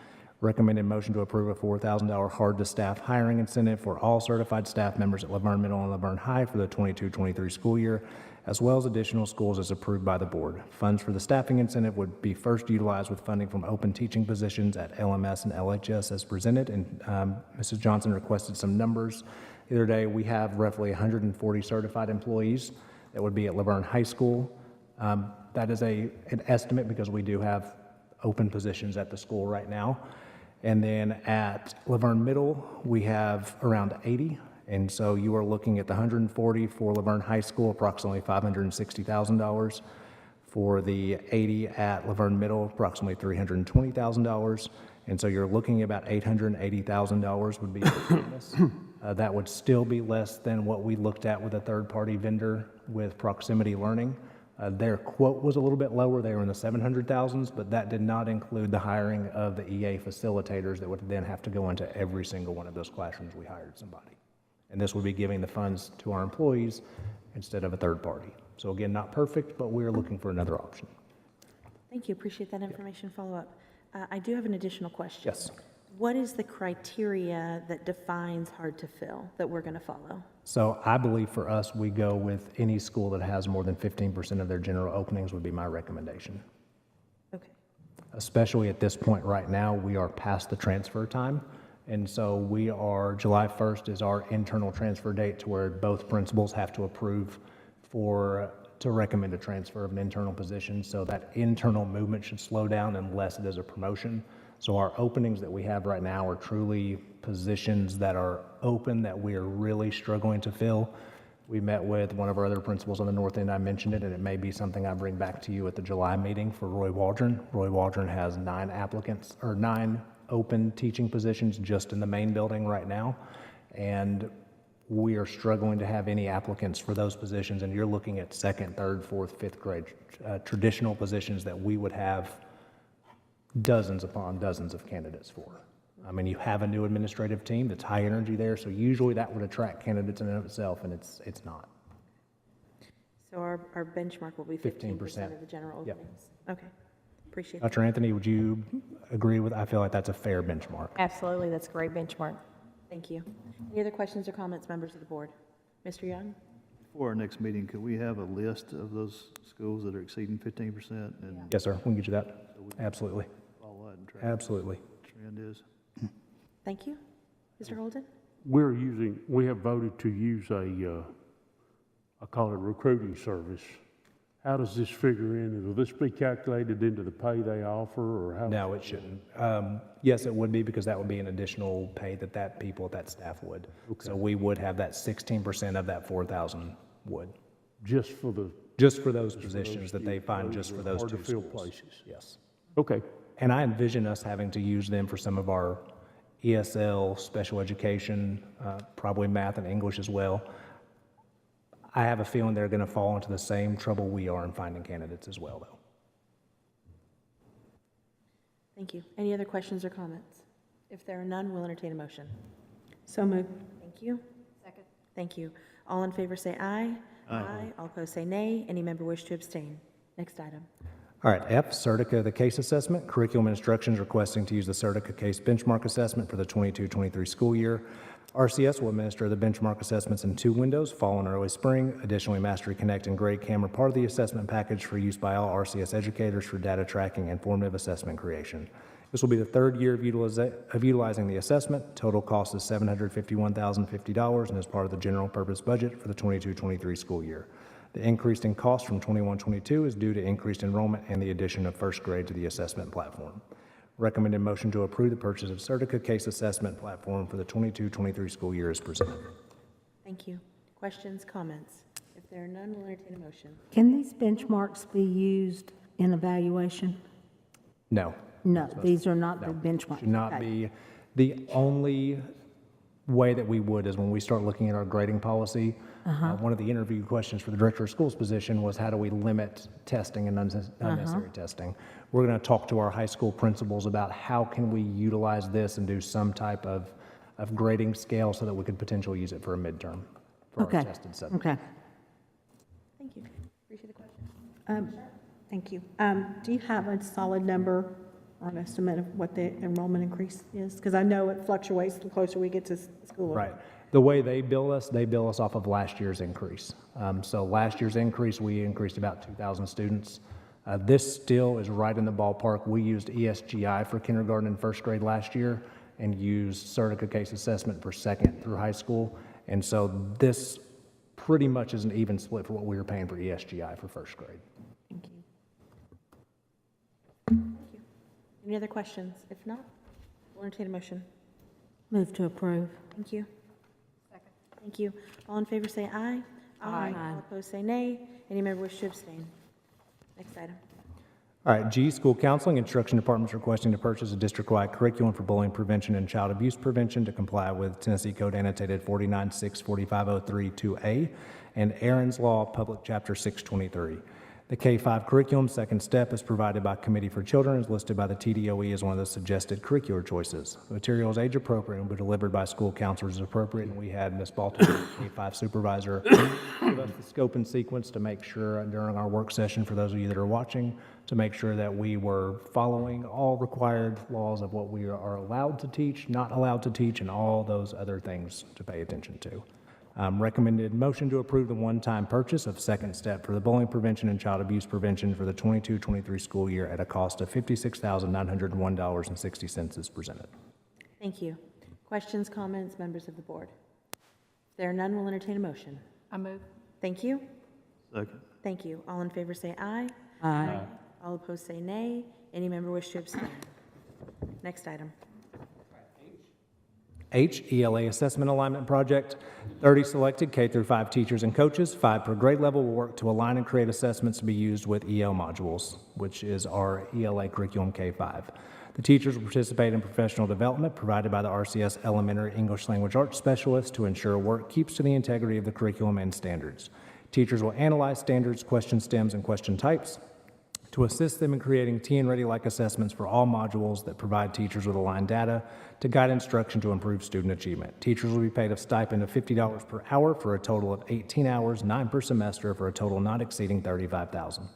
Recommended motion to approve a $4,000 hard-to-staff hiring incentive for all certified staff members at Laverne Middle and Laverne High for the 22-23 school year, as well as additional schools as approved by the board. Funds for the staffing incentive would be first utilized with funding from open teaching positions at LMS and LHS as presented, and Mrs. Johnson requested some numbers the other day. We have roughly 140 certified employees that would be at Laverne High School. That is an estimate because we do have open positions at the school right now. And then at Laverne Middle, we have around 80. And so you are looking at the 140 for Laverne High School, approximately $560,000. For the 80 at Laverne Middle, approximately $320,000. And so you're looking at about $880,000 would be this. That would still be less than what we looked at with a third-party vendor with Proximity Learning. Their quote was a little bit lower. They were in the 700,000s, but that did not include the hiring of the EA facilitators that would then have to go into every single one of those classrooms we hired somebody. And this would be giving the funds to our employees instead of a third party. So again, not perfect, but we're looking for another option. Thank you. Appreciate that information follow-up. I do have an additional question. Yes. What is the criteria that defines hard to fill that we're going to follow? So I believe for us, we go with any school that has more than 15% of their general openings would be my recommendation. Okay. Especially at this point right now, we are past the transfer time. And so we are, July 1st is our internal transfer date to where both principals have to approve to recommend a transfer of an internal position. So that internal movement should slow down unless it is a promotion. So our openings that we have right now are truly positions that are open that we are really struggling to fill. We met with one of our other principals on the north end. I mentioned it, and it may be something I bring back to you at the July meeting for Roy Waldron. Roy Waldron has 9 open teaching positions just in the main building right now. And we are struggling to have any applicants for those positions. And you're looking at second, third, fourth, fifth grade traditional positions that we would have dozens upon dozens of candidates for. I mean, you have a new administrative team that's high energy there, so usually that would attract candidates in and of itself, and it's not. So our benchmark will be 15% of the general Yep. openings. Okay. Appreciate that. Dr. Anthony, would you agree with, I feel like that's a fair benchmark. Absolutely, that's a great benchmark. Thank you. Any other questions or comments, members of the board? Mr. Young? For our next meeting, could we have a list of those schools that are exceeding 15%? And Yes, sir, we can get you that. Absolutely. follow that and track Absolutely. what the trend is? Thank you. Mr. Holden? We have voted to use I call it recruiting service. How does this figure in? Will this be calculated into the pay they offer, or how? No, it shouldn't. Yes, it would be, because that would be an additional pay that people, that staff would. Okay. So we would have that 16% of that 4,000 would. Just for the Just for those positions that they find those just for are those hard to two fill schools. places. Yes. Okay. And I envision us having to use them for some of our ESL, special education, probably math and English as well. I have a feeling they're going to fall into the same trouble we are in finding candidates as well, though. Thank you. Any other questions or comments? If there are none, we'll entertain a motion. So moved. Thank you. Second. Thank you. All in favor say aye. Aye. All opposed say nay. Any member wish to abstain? Next item. All right, F, Certica, the case assessment. Curriculum and instructions requesting to use the Certica case benchmark assessment for the 22-23 school year. RCS will administer the benchmark assessments in 2 windows, fall and early spring. Additionally, Mastery Connect and Grade Cam are part of the assessment package for use by all RCS educators for data tracking and formative assessment creation. This will be the 3rd year of utilizing the assessment. Total cost is $751,050 and is part of the general purpose budget for the 22-23 school year. The increase in cost from 21-22 is due to increased enrollment and the addition of first grade to the assessment platform. Recommended motion to approve the purchase of Certica case assessment platform for the 22-23 school year is presented. Thank you. Questions, comments? If there are none, we'll entertain a motion. Can these benchmarks be used in evaluation? No. No, these are not the No. benchmarks. Should not Okay. be. The only way that we would is when we start looking at our grading policy. One of the interview questions for the director of schools position was how do we limit testing and unnecessary testing? We're going to talk to our high school principals about how can we utilize this and do some type of grading scale so that we could potentially use it for a midterm for our tested subjects. Okay. Thank you. Appreciate the question. Thank you. Do you have a solid number or an estimate of what the enrollment increase is? Because I know it fluctuates the closer we get to school. Right. The way they bill us off of last year's increase. So last year's increase, we increased about 2,000 students. This still is right in the ballpark. We used ESGI for kindergarten and first grade last year and used Certica case assessment for second through high school. And so this pretty much is an even split for what we were paying for ESGI for first grade. Thank you. Thank you. Any other questions? If not, we'll entertain a motion. Move to approve. Thank you. Second. Thank you. All in favor say aye. Aye. All opposed say nay. Any member wish to abstain? Next item. All right, G, School Counseling Instruction Department's requesting to purchase a district-wide curriculum for bullying prevention and child abuse prevention to comply with Tennessee Code Annotated 496-4503-2A and Aaron's Law, Public Chapter 623. The K-5 curriculum, second step, is provided by Committee for Children, is listed by the TDOE as one of the suggested curricular choices. The material is age-appropriate and will be delivered by school counselors as appropriate, and we had Ms. Baltimore, K-5 supervisor, give us the scope and sequence to make sure during our work session, for those of you that are watching, to make sure that we were following all required laws of what we are allowed to teach, not allowed to teach, and all those other things to pay attention to. Recommended motion to approve the one-time purchase of second step for the bullying prevention and child abuse prevention for the 22-23 school year at a cost of $56,901.60 is presented. Thank you. Questions, comments, members of the board? If there are none, we'll entertain a motion. I move. Thank you. Second. Thank you. All in favor say aye. Aye. All opposed say nay. Any member wish to abstain? Next item. H, ELA Assessment Alignment Project. 30 selected K-5 teachers and coaches, 5 per grade level, will work to align and create assessments to be used with EL modules, which is our ELA curriculum K-5. The teachers will participate in professional development provided by the RCS Elementary English Language Arts Specialist to ensure work keeps to the integrity of the curriculum and standards. Teachers will analyze standards, question stems, and question types to assist them in creating TN-ready-like assessments for all modules that provide teachers with aligned data to guide instruction to improve student achievement. Teachers will be paid a stipend of $50 per hour for a total of 18 hours, 9 per semester, for a total not exceeding $35,000.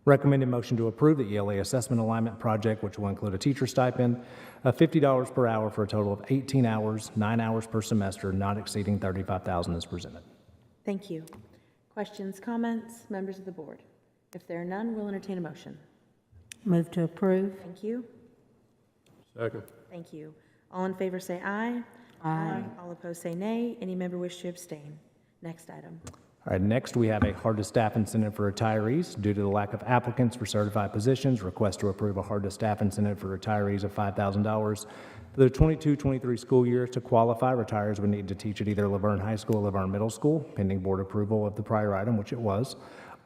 Recommended motion to approve the ELA Assessment Alignment Project, which will include a teacher stipend of $50 per hour for a total of 18 hours, 9 hours per semester, not exceeding $35,000 is presented. Thank you. Questions, comments, members of the board? If there are none, we'll entertain a motion. Move to approve. Thank you. Second. Thank you. All in favor say aye. Aye. All opposed say nay. Any member wish to abstain? Next item. All right, next we have a hard-to-staff incentive for retirees. Due to the lack of applicants for certified positions, request to approve a hard-to-staff incentive for retirees of $5,000. For the 22-23 school year, to qualify, retirees would need to teach at either Laverne High School or Laverne Middle School, pending board approval of the prior item, which it was,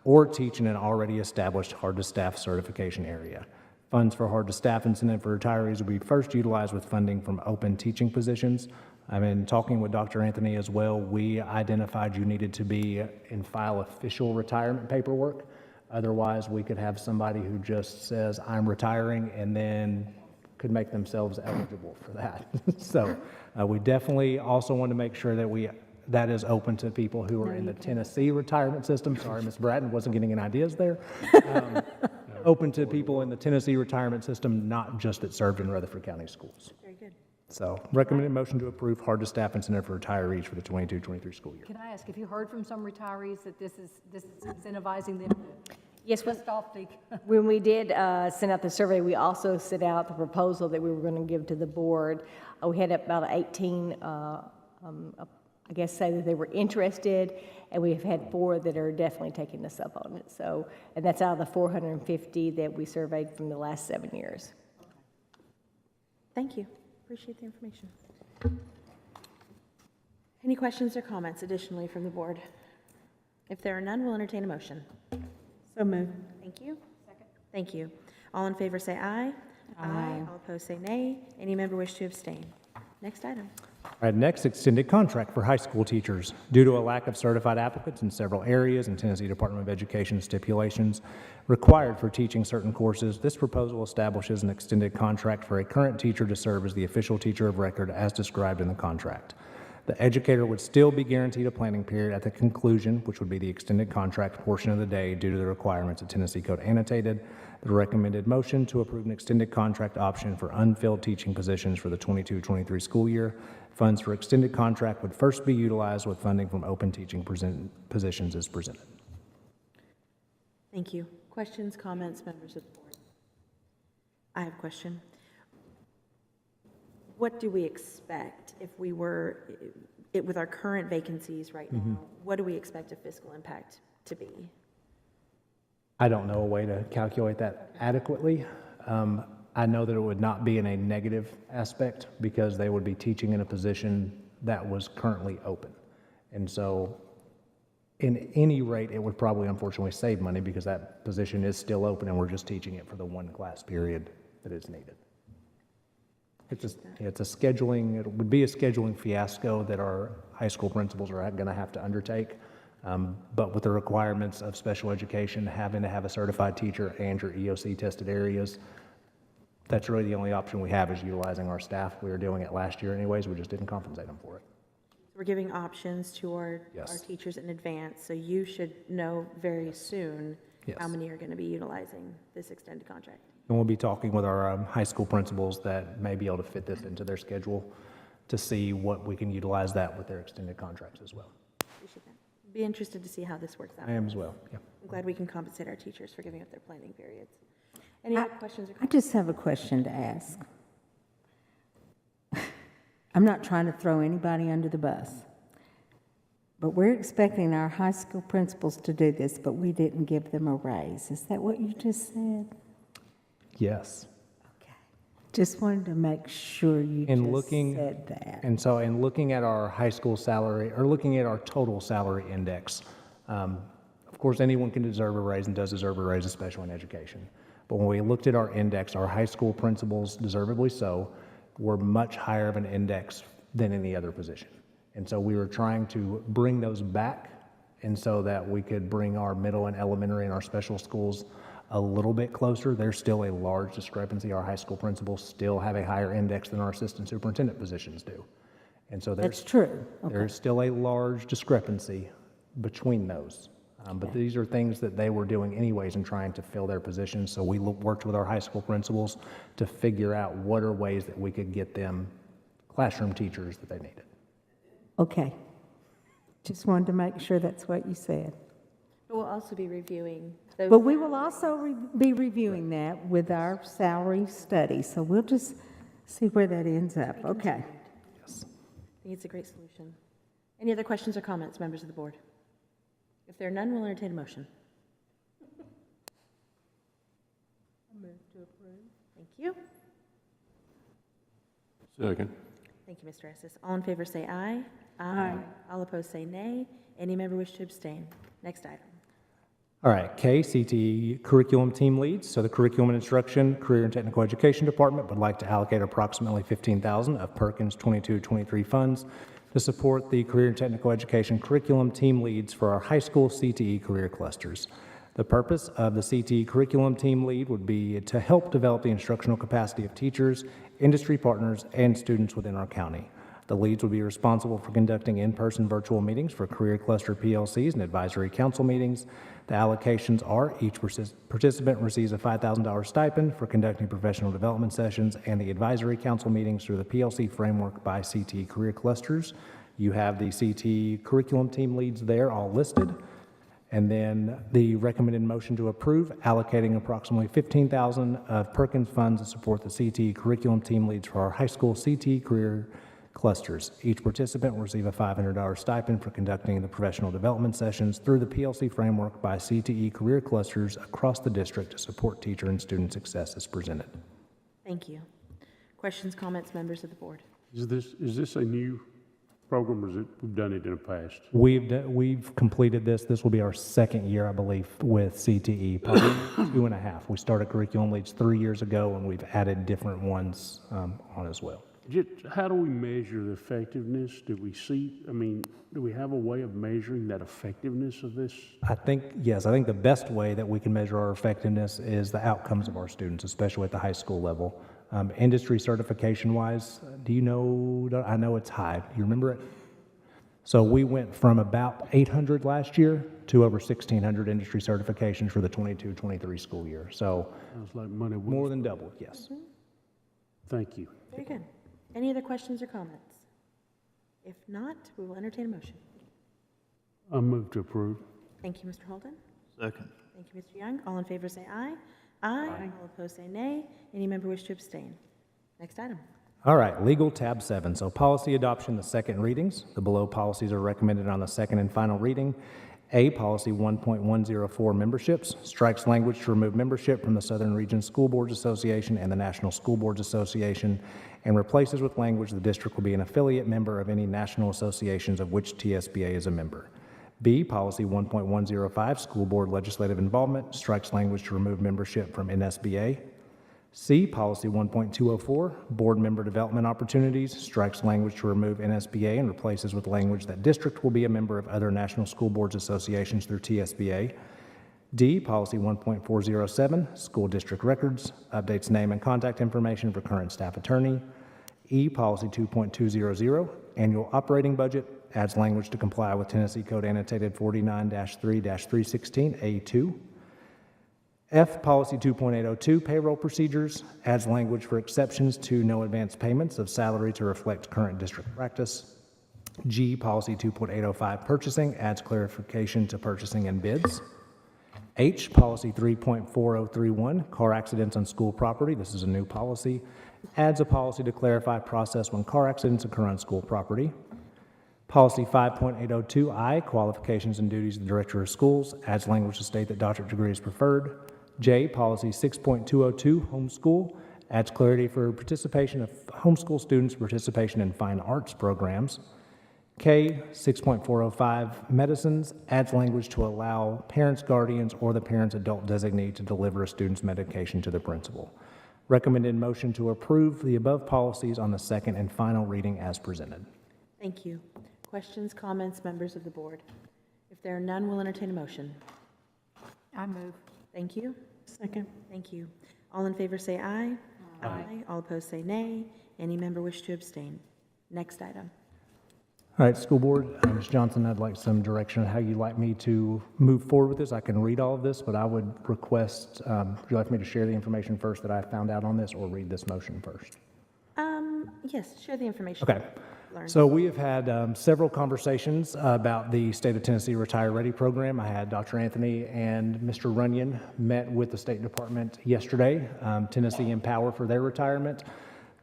or teach in an already established hard-to-staff certification area. Funds for hard-to-staff incentive for retirees will be first utilized with funding from open teaching positions. I've been talking with Dr. Anthony as well. We identified you needed to be and file official retirement paperwork. Otherwise, we could have somebody who just says, I'm retiring, and then could make themselves eligible for that. So we definitely also want to make sure that that is open to people who are in the Tennessee retirement system. Sorry, Ms. Bratton wasn't getting any ideas there. Open to people in the Tennessee retirement system, not just that served in Rutherford County schools. Very good. So recommended motion to approve hard-to-staff incentive for retirees for the 22-23 school year. Can I ask, have you heard from some retirees that this is incentivizing them to Yes, just off the? When we did send out the survey, we also sent out the proposal that we were going to give to the board. We had about 18, I guess, say that they were interested, and we've had 4 that are definitely taking us up on it. So, and that's out of the 450 that we surveyed from the last 7 years. Thank you. Appreciate the information. Any questions or comments additionally from the board? If there are none, we'll entertain a motion. So moved. Thank you. Second. Thank you. All in favor say aye. Aye. All opposed say nay. Any member wish to abstain? Next item. All right, next, extended contract for high school teachers. Due to a lack of certified applicants in several areas and Tennessee Department of Education stipulations required for teaching certain courses, this proposal establishes an extended contract for a current teacher to serve as the official teacher of record as described in the contract. The educator would still be guaranteed a planning period at the conclusion, which would be the extended contract portion of the day due to the requirements of Tennessee Code annotated. The recommended motion to approve an extended contract option for unfilled teaching positions for the 22-23 school year. Funds for extended contract would first be utilized with funding from open teaching positions as presented. Thank you. Questions, comments, members of the board? I have a question. What do we expect if we were, with our current vacancies right now, what do we expect a fiscal impact to be? I don't know a way to calculate that adequately. I know that it would not be in a negative aspect because they would be teaching in a position that was currently open. And so in any rate, it would probably unfortunately save money because that position is still open and we're just teaching it for the one class period that is needed. It's a scheduling, it would be a scheduling fiasco that our high school principals are going to have to undertake. But with the requirements of special education, having to have a certified teacher and your EOC tested areas, that's really the only option we have is utilizing our staff. We were doing it last year anyways, we just didn't compensate them for it. We're giving options to our teachers in advance, so you should know very soon how many are going to be utilizing this extended contract. And we'll be talking with our high school principals that may be able to fit this into their schedule to see what we can utilize that with their extended contracts as well. Appreciate that. Be interested to see how this works out. I am as well, yeah. I'm glad we can compensate our teachers for giving up their planning periods. Any other questions or I comments? just have a question to ask. I'm not trying to throw anybody under the bus, but we're expecting our high school principals to do this, but we didn't give them a raise. Is that what you just said? Yes. Okay. Just wanted to make sure you said that. And so in looking at our high school salary, or looking at our total salary index, of course, anyone can deserve a raise and does deserve a raise, especially in education. But when we looked at our index, our high school principals, deservedly so, were much higher of an index than any other position. And so we were trying to bring those back, and so that we could bring our middle and elementary and our special schools a little bit closer. There's still a large discrepancy. Our high school principals still have a higher index than our assistant superintendent positions do. And so That's true. Okay. there's still a large discrepancy between those. But these are things that they were doing anyways in trying to fill their positions. So we worked with our high school principals to figure out what are ways that we could get them classroom teachers that they needed. Okay. Just wanted to make sure that's what you said. But we'll also be reviewing those. But we will also be reviewing that with our salary study, so we'll just see where that ends up. Okay. Yes. I think it's a great solution. Any other questions or comments, members of the board? If there are none, we'll entertain a motion. Move to approve. Thank you. Second. Thank you, Mr. Estes. All in favor say aye. Aye. All opposed say nay. Any member wish to abstain? Next item. All right, K, CTE curriculum team leads. So the Curriculum and Instruction, Career and Technical Education Department would like to allocate approximately $15,000 of Perkins 22-23 funds to support the Career and Technical Education curriculum team leads for our high school CTE career clusters. The purpose of the CTE curriculum team lead would be to help develop the instructional capacity of teachers, industry partners, and students within our county. The leads would be responsible for conducting in-person virtual meetings for career cluster PLCs and advisory council meetings. The allocations are each participant receives a $5,000 stipend for conducting professional development sessions and the advisory council meetings through the PLC framework by CTE career clusters. You have the CTE curriculum team leads there all listed. And then the recommended motion to approve allocating approximately $15,000 of Perkins funds to support the CTE curriculum team leads for our high school CTE career clusters. Each participant will receive a $500 stipend for conducting the professional development sessions through the PLC framework by CTE career clusters across the district to support teacher and student success as presented. Thank you. Questions, comments, members of the board? Is this a new program, or is it, we've done it in the past? We've completed this. This will be our second year, I believe, with CTE, probably 2.5. We started curriculum leads 3 years ago, and we've added different ones on as well. Just, how do we measure the effectiveness? Do we see, I mean, do we have a way of measuring that effectiveness of this? I think, yes, I think the best way that we can measure our effectiveness is the outcomes of our students, especially at the high school level. Industry certification-wise, do you know, I know it's high. Do you remember it? So we went from about 800 last year to over 1,600 industry certifications for the 22-23 school year. So Sounds like money. more than doubled, yes. Thank you. Very good. Any other questions or comments? If not, we will entertain a motion. I move to approve. Thank you, Mr. Holden. Second. Thank you, Mr. Young. All in favor say aye. Aye. All opposed say nay. Any member wish to abstain? Next item. All right, legal tab 7. So policy adoption, the second readings. The below policies are recommended on the second and final reading. A, policy 1.104, memberships, strikes language to remove membership from the Southern Region School Boards Association and the National School Boards Association, and replaces with language the district will be an affiliate member of any national associations of which TSBA is a member. B, policy 1.105, school board legislative involvement, strikes language to remove membership from NSBA. C, policy 1.204, board member development opportunities, strikes language to remove NSBA and replaces with language that district will be a member of other national school boards associations through TSBA. D, policy 1.407, school district records, updates name and contact information for current staff attorney. E, policy 2.200, annual operating budget, adds language to comply with Tennessee Code Annotated 49-3-316A2. F, policy 2.802, payroll procedures, adds language for exceptions to no advance payments of salary to reflect current district practice. G, policy 2.805, purchasing, adds clarification to purchasing and bids. H, policy 3.4031, car accidents on school property. This is a new policy. Adds a policy to clarify process when car accidents occur on school property. Policy 5.802I, qualifications and duties of the director of schools, adds language to state that doctorate degree is preferred. J, policy 6.202, homeschool, adds clarity for participation of homeschool students' participation in fine arts programs. K, 6.405, medicines, adds language to allow parents, guardians, or the parent's adult designee to deliver a student's medication to the principal. Recommended motion to approve the above policies on the second and final reading as presented. Thank you. Questions, comments, members of the board? If there are none, we'll entertain a motion. I move. Thank you. Second. Thank you. All in favor say aye. Aye. All opposed say nay. Any member wish to abstain? Next item. All right, school board, Ms. Johnson, I'd like some direction on how you'd like me to move forward with this. I can read all of this, but I would request, would you like me to share the information first that I found out on this, or read this motion first? Yes, share the information. Okay. Learned. So we have had several conversations about the State of Tennessee Retire Ready program. I had Dr. Anthony and Mr. Runyon met with the State Department yesterday, Tennessee Empower for their retirement.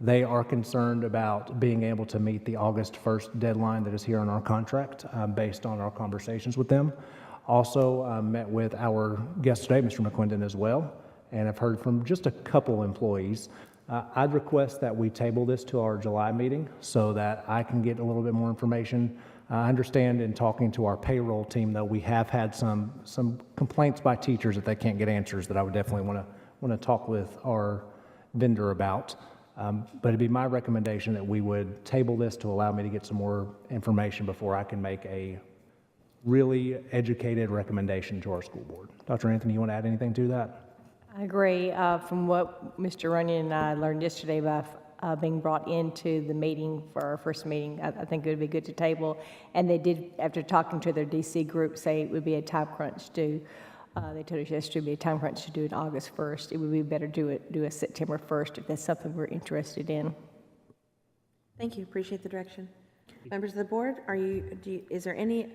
They are concerned about being able to meet the August 1st deadline that is here on our contract based on our conversations with them. Also met with our guest today, Mr. McQuindon, as well, and I've heard from just a couple employees. I'd request that we table this to our July meeting so that I can get a little bit more information. I understand in talking to our payroll team, though, we have had some complaints by teachers that they can't get answers that I would definitely want to talk with our vendor about. But it'd be my recommendation that we would table this to allow me to get some more information before I can make a really educated recommendation to our school board. Dr. Anthony, you want to add anything to that? I agree. From what Mr. Runyon and I learned yesterday about being brought into the meeting for our first meeting, I think it would be good to table. And they did, after talking to their DC group, say it would be a time crunch to, they told us yesterday it would be a time crunch to do it August 1st. It would be better to do a September 1st if that's something we're interested in. Thank you. Appreciate the direction. Members of the board, is there any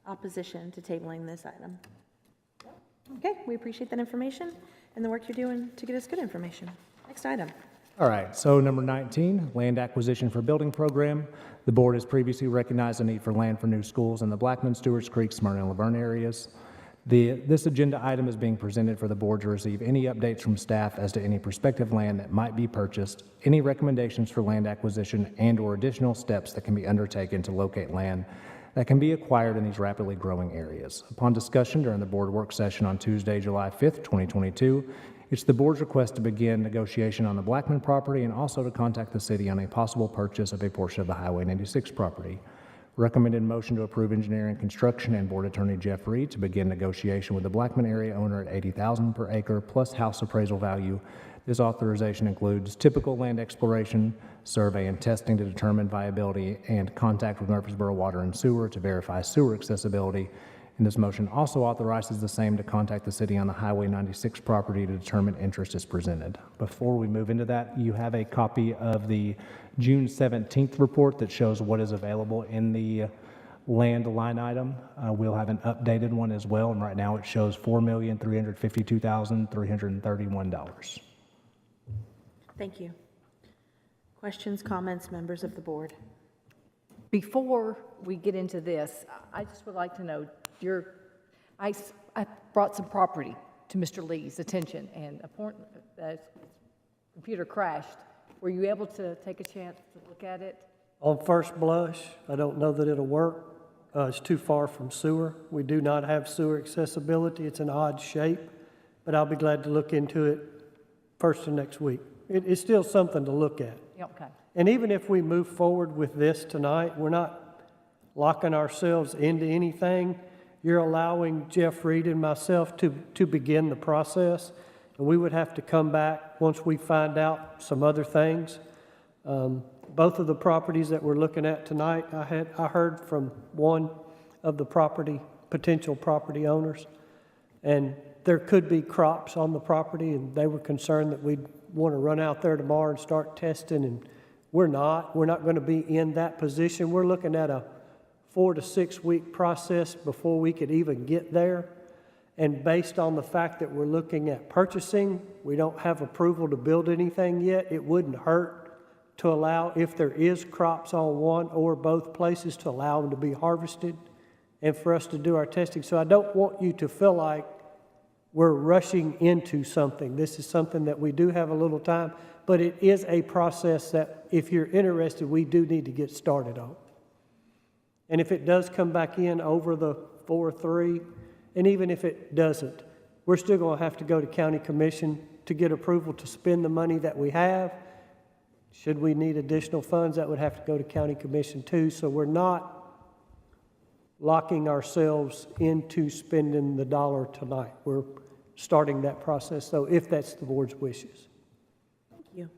opposition to tabling this item? Okay, we appreciate that information and the work you're doing to get us good information. Next item. All right, so number 19, land acquisition for building program. The board has previously recognized the need for land for new schools in the Blackman, Stewart's Creek, Smyrna, and Laverne areas. This agenda item is being presented for the board to receive any updates from staff as to any prospective land that might be purchased, any recommendations for land acquisition, and/or additional steps that can be undertaken to locate land that can be acquired in these rapidly growing areas. Upon discussion during the board work session on Tuesday, July 5th, 2022, it's the board's request to begin negotiation on the Blackman property and also to contact the city on a possible purchase of a portion of the Highway 96 property. Recommended motion to approve engineering, construction, and board attorney Jeff Reed to begin negotiation with the Blackman area owner at $80,000 per acre plus house appraisal value. This authorization includes typical land exploration, survey, and testing to determine viability, and contact with Murfreesboro Water and Sewer to verify sewer accessibility. And this motion also authorizes the same to contact the city on the Highway 96 property to determine interest is presented. Before we move into that, you have a copy of the June 17th report that shows what is available in the land line item. We'll have an updated one as well, and right now it shows $4,352,331. Thank you. Questions, comments, members of the board? Before we get into this, I just would like to know, I brought some property to Mr. Lee's attention, and the computer crashed. Were you able to take a chance to look at it? On first blush, I don't know that it'll work. It's too far from sewer. We do not have sewer accessibility. It's an odd shape, but I'll be glad to look into it first of next week. It's still something to look at. Okay. And even if we move forward with this tonight, we're not locking ourselves into anything. You're allowing Jeff Reed and myself to begin the process, and we would have to come back once we find out some other things. Both of the properties that we're looking at tonight, I heard from one of the potential property owners, and there could be crops on the property, and they were concerned that we'd want to run out there tomorrow and start testing, and we're not going to be in that position. We're looking at a 4 to 6 week process before we could even get there. And based on the fact that we're looking at purchasing, we don't have approval to build anything yet. It wouldn't hurt to allow, if there is crops on one or both places, to allow them to be harvested and for us to do our testing. So I don't want you to feel like we're rushing into something. This is something that we do have a little time, but it is a process that, if you're interested, we do need to get started on. And if it does come back in over the 4-3, and even if it doesn't, we're still going to have to go to county commission to get approval to spend the money that we have. Should we need additional funds, that would have to go to county commission too. So we're not locking ourselves into spending the dollar tonight. We're starting that process, so if that's the board's wishes. Thank you.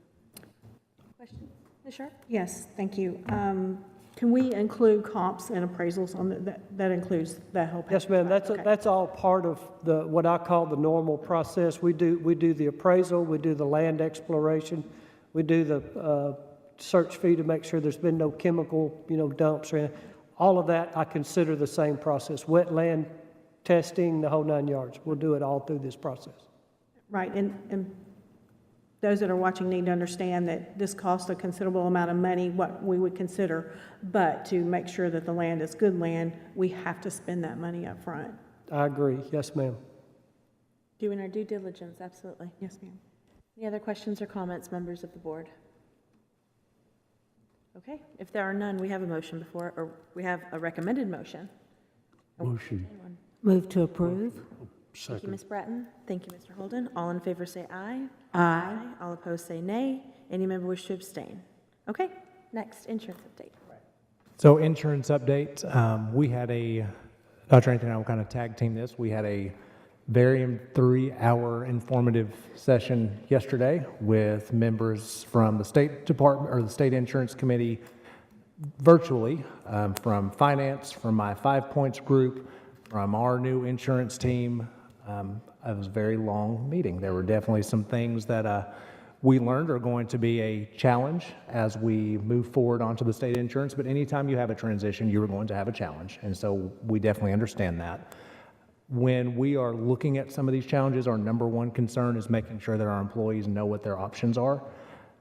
Questions? Ms. Sharp? Yes, thank you. Can we include comps and appraisals on that includes that whole package? Yes, ma'am. Okay. That's all part of what I call the normal process. We do the appraisal, we do the land exploration, we do the search fee to make sure there's been no chemical, dumps or anything. All of that I consider the same process. Wetland testing, the whole 9 yards. We'll do it all through this process. Right, and those that are watching need to understand that this costs a considerable amount of money, what we would consider, but to make sure that the land is good land, we have to spend that money up front. I agree. Yes, ma'am. Doing our due diligence, absolutely. Yes, ma'am. Any other questions or comments, members of the board? Okay, if there are none, we have a motion or we have a recommended motion. Motion. Anyone? Move to approve. Thank you, Second. Ms. Bratton. Thank you, Mr. Holden. All in favor say aye. Aye. All opposed say nay. Any member wish to abstain? Okay, next, insurance update. So insurance update, we had Dr. Anthony and I will kind of tag team this. We had a very 3-hour informative session yesterday with members from the State Department or the State Insurance Committee virtually, from finance, from my 5 Points group, from our new insurance team. It was a very long meeting. There were definitely some things that we learned are going to be a challenge as we move forward onto the state insurance, but anytime you have a transition, you are going to have a challenge, and so we definitely understand that. When we are looking at some of these challenges, our number one concern is making sure that our employees know what their options are.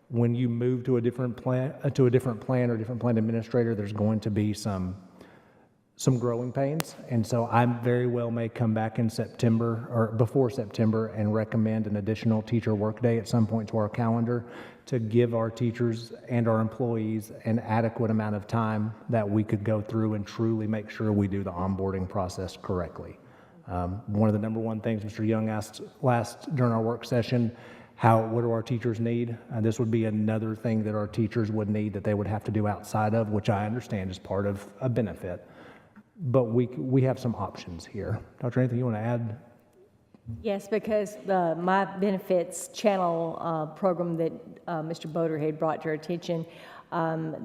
When you move to a different plan or different plan administrator, there's going to be some some growing pains, and so I very well may come back in September or before September and recommend an additional teacher workday at some point to our calendar to give our teachers and our employees an adequate amount of time that we could go through and truly make sure we do the onboarding process correctly. One of the number one things Mr. Young asked during our work session, what do our teachers need? This would be another thing that our teachers would need that they would have to do outside of, which I understand is part of a benefit. But we have some options here. Dr. Anything you want to add? Yes, because the My Benefits Channel program that Mr. Boder had brought to our attention,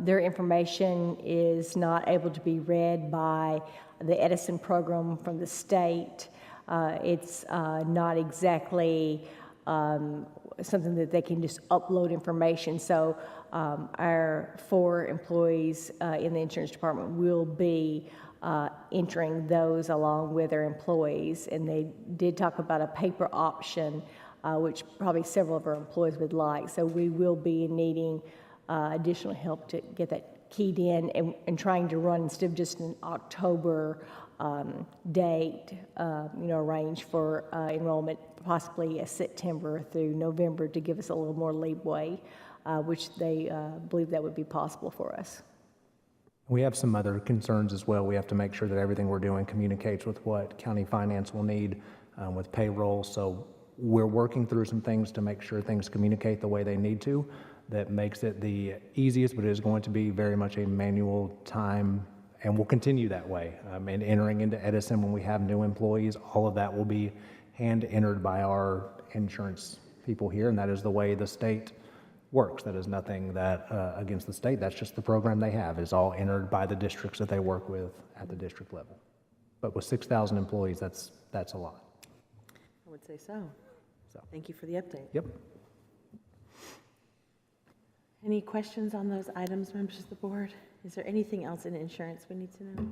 their information is not able to be read by the Edison program from the state. It's not exactly something that they can just upload information. So our 4 employees in the insurance department will be entering those along with their employees. And they did talk about a paper option, which probably several of our employees would like. So we will be needing additional help to get that keyed in and trying to run instead of just an October date, arrange for enrollment, possibly a September through November to give us a little more leeway, which they believe that would be possible for us. We have some other concerns as well. We have to make sure that everything we're doing communicates with what county finance will need with payroll. So we're working through some things to make sure things communicate the way they need to. That makes it the easiest, but it is going to be very much a manual time, and we'll continue that way. And entering into Edison when we have new employees, all of that will be hand entered by our insurance people here, and that is the way the state works. That is nothing that against the state. That's just the program they have. Is all entered by the districts that they work with at the district level. But with 6,000 employees, that's a lot. I would say so. Thank you for the update. Yep. Any questions on those items, members of the board? Is there anything else in insurance we need to know?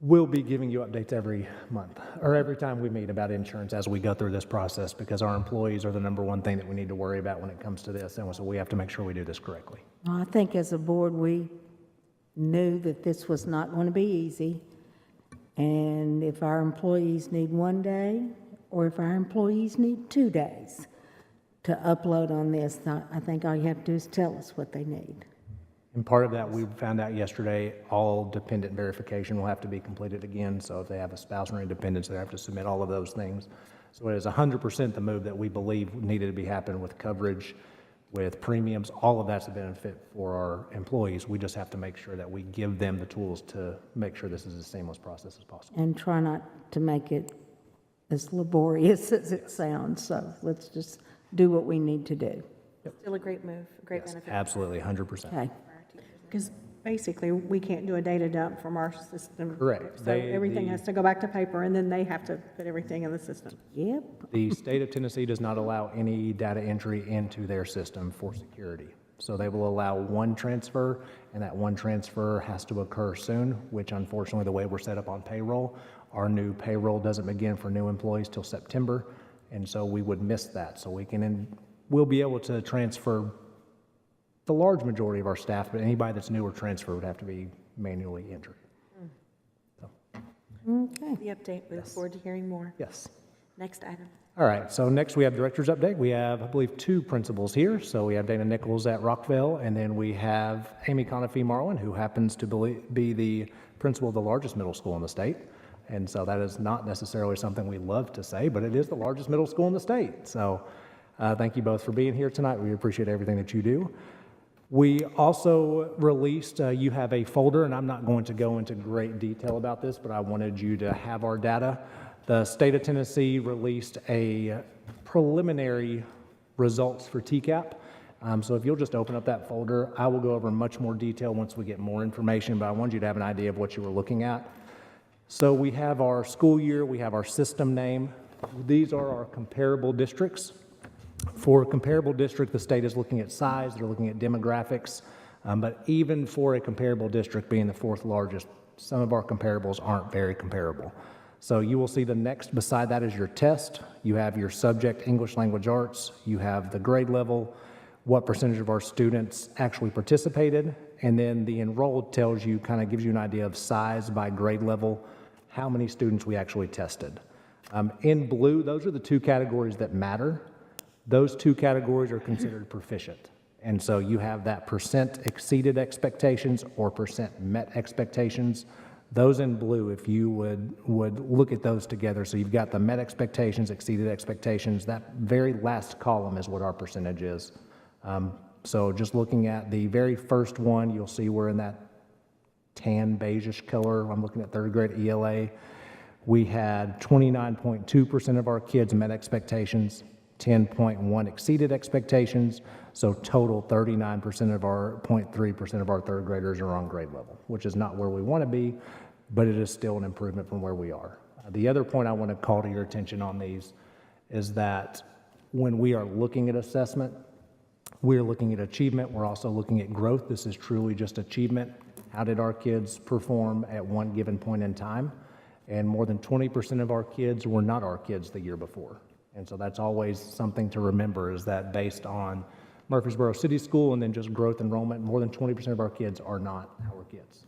We'll be giving you updates every month or every time we meet about insurance as we go through this process, because our employees are the number one thing that we need to worry about when it comes to this, and so we have to make sure we do this correctly. I think as a board, we knew that this was not going to be easy, and if our employees need 1 day, or if our employees need 2 days to upload on this, I think all you have to do is tell us what they need. And part of that, we found out yesterday, all dependent verification will have to be completed again. So if they have a spouse or any dependents, they have to submit all of those things. So it is 100% the move that we believe needed to be happening with coverage, with premiums. All of that's a benefit for our employees. We just have to make sure that we give them the tools to make sure this is a seamless process as possible. And try not to make it as laborious as it sounds. So let's just do what we need to do. Still a great move, a great Yes, benefit. absolutely, 100%. Okay. Because basically, we can't do a data dump from our system. Correct. So everything has to go back to paper, and then they have to put everything in the system. Yep. The state of Tennessee does not allow any data entry into their system for security. So they will allow one transfer, and that one transfer has to occur soon, which unfortunately, the way we're set up on payroll, our new payroll doesn't begin for new employees till September, and so we would miss that. So we'll be able to transfer the large majority of our staff, but anybody that's new or transfer would have to be manually entered. Okay. The update, we look forward to hearing more. Yes. Next item. All right, so next we have director's update. We have, I believe, 2 principals here. So we have Dana Nichols at Rockville, and then we have Amy Conifee Marlin, who happens to be the principal of the largest middle school in the state. And so that is not necessarily something we love to say, but it is the largest middle school in the state. So thank you both for being here tonight. We appreciate everything that you do. We also released, you have a folder, and I'm not going to go into great detail about this, but I wanted you to have our data. The state of Tennessee released a preliminary results for TCAP. So if you'll just open up that folder, I will go over much more detail once we get more information, but I wanted you to have an idea of what you were looking at. So we have our school year, we have our system name. These are our comparable districts. For a comparable district, the state is looking at size, they're looking at demographics, but even for a comparable district being the 4th largest, some of our comparables aren't very comparable. So you will see the next beside that is your test. You have your subject, English Language Arts, you have the grade level, what percentage of our students actually participated, And then the enrolled tells you, kind of gives you an idea of size by grade level, how many students we actually tested. In blue, those are the two categories that matter. Those two categories are considered proficient. And so you have that percent exceeded expectations or percent met expectations. Those in blue, if you would look at those together, so you've got the met expectations, exceeded expectations, that very last column is what our percentage is. So just looking at the very first one, you'll see we're in that tan beigeish color. I'm looking at third grade ELA. We had 29.2% of our kids met expectations, 10.1 exceeded expectations, so total 39% of our, 0.3% of our third graders are on grade level, which is not where we want to be, but it is still an improvement from where we are. The other point I want to call to your attention on these is that when we are looking at assessment, we're looking at achievement, we're also looking at growth. This is truly just achievement. How did our kids perform at one given point in time? And more than 20% of our kids were not our kids the year before. And so that's always something to remember, is that based on Murfreesboro City School and then just growth enrollment, more than 20% of our kids are not our kids.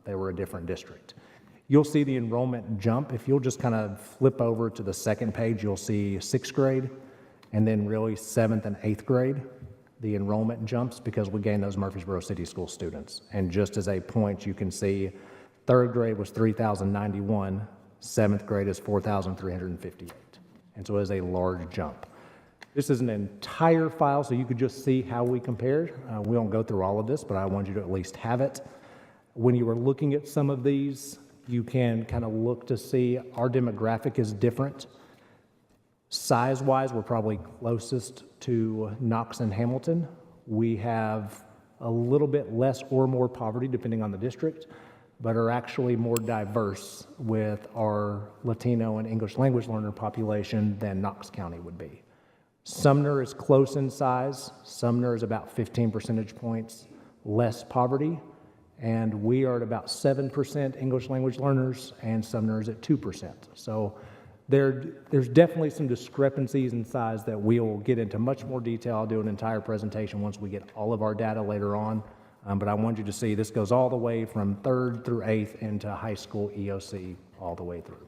They were a different district. You'll see the enrollment jump. If you'll just kind of flip over to the second page, you'll see sixth grade and then really seventh and eighth grade. The enrollment jumps because we gained those Murfreesboro City School students. And just as a point, you can see third grade was 3,091, seventh grade is 4,358. And so it is a large jump. This is an entire file, so you could just see how we compared. We won't go through all of this, but I want you to at least have it. When you were looking at some of these, you can kind of look to see our demographic is different. Size-wise, we're probably closest to Knox and Hamilton. We have a little bit less or more poverty, depending on the district, but are actually more diverse with our Latino and English language learner population than Knox County would be. Sumner is close in size. Sumner is about 15 percentage points less poverty, and we are at about 7% English language learners, and Sumner is at 2%. So there's definitely some discrepancies in size that we'll get into much more detail. I'll do an entire presentation once we get all of our data later on. But I want you to see this goes all the way from third through eighth into high school EOC all the way through.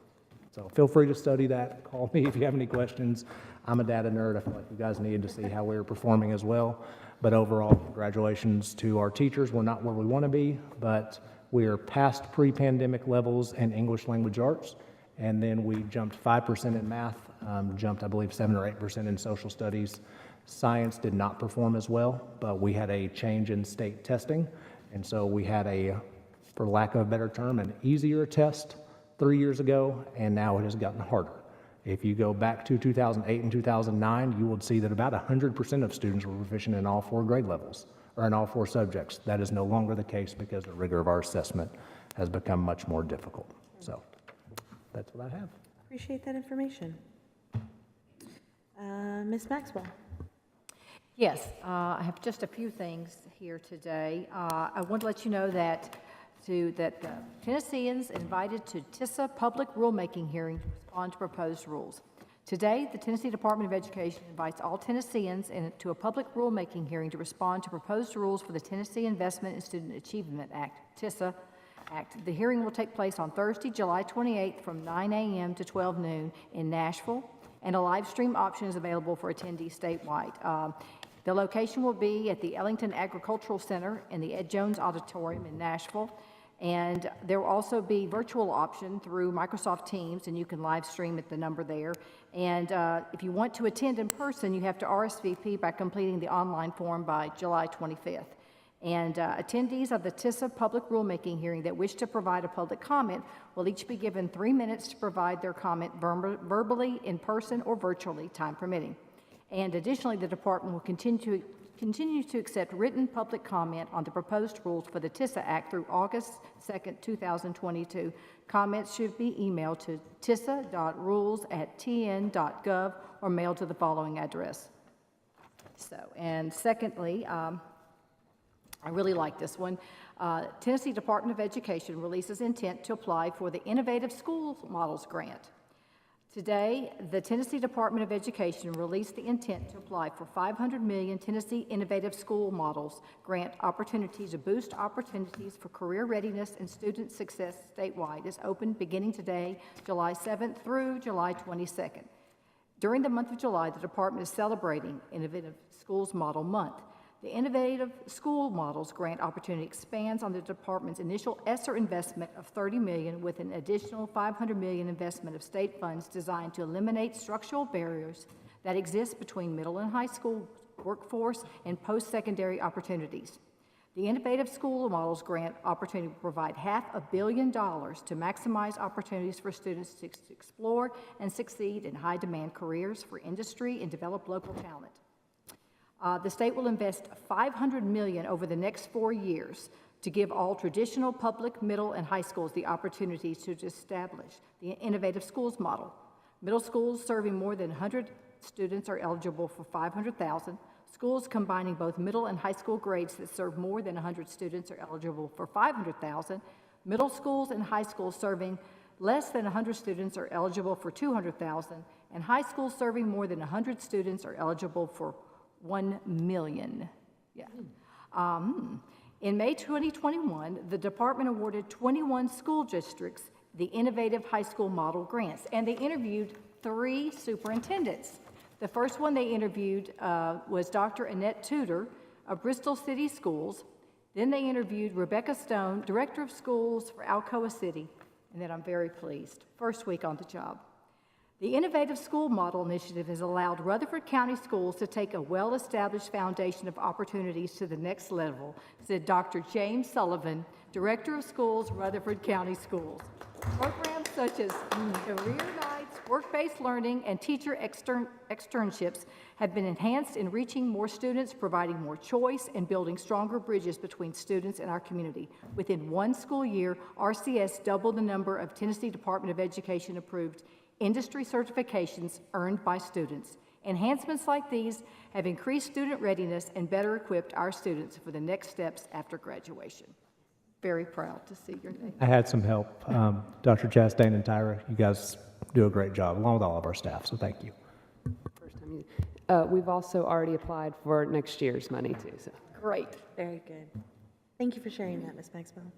So feel free to study that. Call me if you have any questions. I'm a data nerd. I feel like you guys needed to see how we were performing as well. But overall, congratulations to our teachers. We're not where we want to be, but we are past pre-pandemic levels in English language arts. And then we jumped 5% in math, jumped, I believe, 7 or 8% in social studies. Science did not perform as well, but we had a change in state testing. And so we had a, for lack of a better term, an easier test 3 years ago, and now it has gotten harder. If you go back to 2008 and 2009, you will see that about 100% of students were proficient in all 4 grade levels, or in all 4 subjects. That is no longer the case because the rigor of our assessment has become much more difficult. So that's what I have. Appreciate that information. Ms. Maxwell. Yes, I have just a few things here today. I want to let you know that Tennesseans invited to TISA public rulemaking hearing to respond to proposed rules. Today, the Tennessee Department of Education invites all Tennesseans to a public rulemaking hearing to respond to proposed rules for the Tennessee Investment in Student Achievement Act, TISA Act. The hearing will take place on Thursday, July 28th from 9 a.m. to 12 noon in Nashville, and a live stream option is available for attendees statewide. The location will be at the Ellington Agricultural Center in the Ed Jones Auditorium in Nashville. And there will also be virtual option through Microsoft Teams, and you can live stream at the number there. And if you want to attend in person, you have to RSVP by completing the online form by July 25th. And attendees of the TISA public rulemaking hearing that wish to provide a public comment will each be given 3 minutes to provide their comment verbally, in person, or virtually, time permitting. And additionally, the department will continue to accept written public comment on the proposed rules for the TISA Act through August 2nd, 2022. Comments should be emailed to tisa.rules@tn.gov or mailed to the following address. And secondly, I really like this one. Tennessee Department of Education releases intent to apply for the Innovative Schools Models Grant. Today, the Tennessee Department of Education released the intent to apply for 500 million Tennessee Innovative School Models grant opportunity to boost opportunities for career readiness and student success statewide. Is open beginning today, July 7th through July 22nd. During the month of July, the department is celebrating Innovative Schools Model Month. The Innovative School Models grant opportunity expands on the department's initial ESSER investment of $30 million with an additional $500 million investment of state funds designed to eliminate structural barriers that exist between middle and high school workforce and post-secondary opportunities. The Innovative School Models grant opportunity will provide $500 million to maximize opportunities for students to explore and succeed in high-demand careers for industry and develop local talent. The state will invest $500 million over the next 4 years to give all traditional public, middle, and high schools the opportunity to establish the Innovative Schools Model. Middle schools serving more than 100 students are eligible for $500,000. Schools combining both middle and high school grades that serve more than 100 students are eligible for $500,000. Middle schools and high schools serving less than 100 students are eligible for $200,000, and high schools serving more than 100 students are eligible for $1 million. In May 2021, the department awarded 21 school districts the Innovative High School Model grants, and they interviewed 3 superintendents. The first one they interviewed was Dr. Annette Tudor of Bristol City Schools. Then they interviewed Rebecca Stone, Director of Schools for Alcoa City, and then I'm very pleased. First week on the job. The Innovative School Model Initiative has allowed Rutherford County schools to take a well-established foundation of opportunities to the next level, said Dr. James Sullivan, Director of Schools, Rutherford County Schools. Programs such as career nights, work-based learning, and teacher externships have been enhanced in reaching more students, providing more choice, and building stronger bridges between students and our community. Within 1 school year, RCS doubled the number of Tennessee Department of Education approved industry certifications earned by students. Enhancements like these have increased student readiness and better equipped our students for the next steps after graduation. Very proud to see your name. I had some help. Dr. Chastain and Tyra, you guys do a great job, along with all of our staff, so thank you. First time we've also already applied for next year's money, too. So. Great. Very good. Thank you for sharing that, Ms. Maxwell.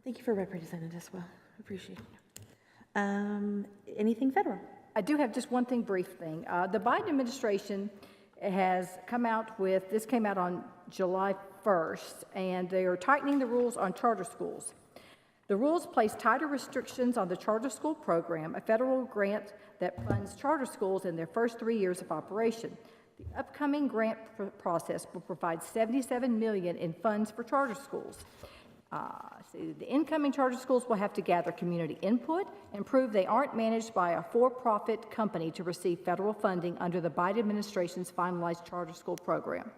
Thank you for representing us well. Appreciate it. Anything federal? I do have just one brief thing. The Biden administration has come out with, this came out on July 1st, and they are tightening the rules on charter schools. The rules place tighter restrictions on the charter school program, a federal grant that funds charter schools in their first 3 years of operation. The upcoming grant process will provide $77 million in funds for charter schools. The incoming charter schools will have to gather community input and prove they aren't managed by a for-profit company to receive federal funding under the Biden administration's finalized charter school program.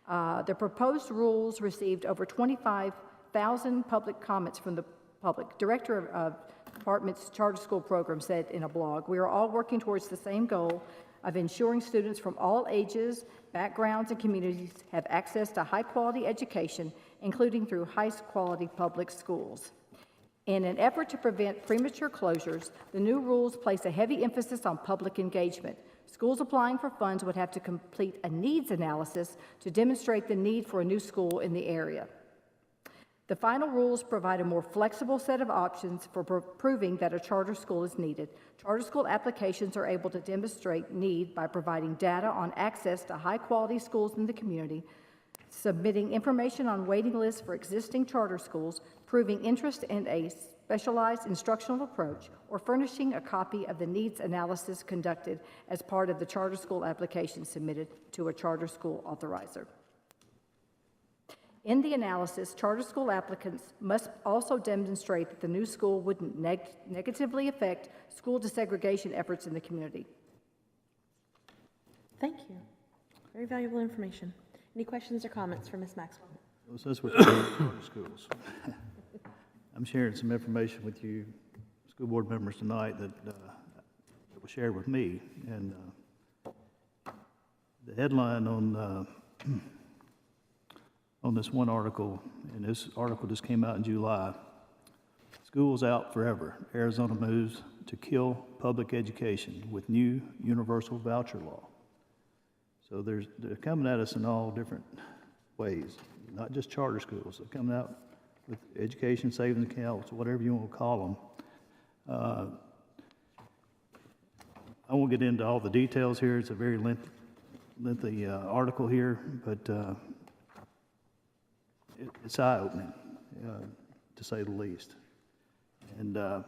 The proposed rules received over 25,000 public comments from the public. Director of Department's charter school program said in a blog, "We are all working towards the same goal of ensuring students from all ages, backgrounds, and communities have access to high-quality education, including through high-quality public schools." In an effort to prevent premature closures, the new rules place a heavy emphasis on public engagement. Schools applying for funds would have to complete a needs analysis to demonstrate the need for a new school in the area. The final rules provide a more flexible set of options for proving that a charter school is needed. Charter school applications are able to demonstrate need by providing data on access to high-quality schools in the community, submitting information on waiting lists for existing charter schools, proving interest in a specialized instructional approach, or furnishing a copy of the needs analysis conducted as part of the charter school application submitted to a charter school authorizer. In the analysis, charter school applicants must also demonstrate that the new school wouldn't negatively affect school desegregation efforts in the community. Thank you. Very valuable information. Any questions or comments for Ms. Maxwell? Well, since we're talking about charter schools, I'm sharing some information with you, school board members, tonight that was shared with me. And the headline on this one article, and this article just came out in July. It's School's out forever. Arizona moves to kill public education with new universal voucher law. So they're coming at us in all different ways, not just charter schools. They're coming out with education savings accounts, whatever you want to call them. I won't get into all the details here. It's a very lengthy article here, but it's eye-opening, to say the least. And I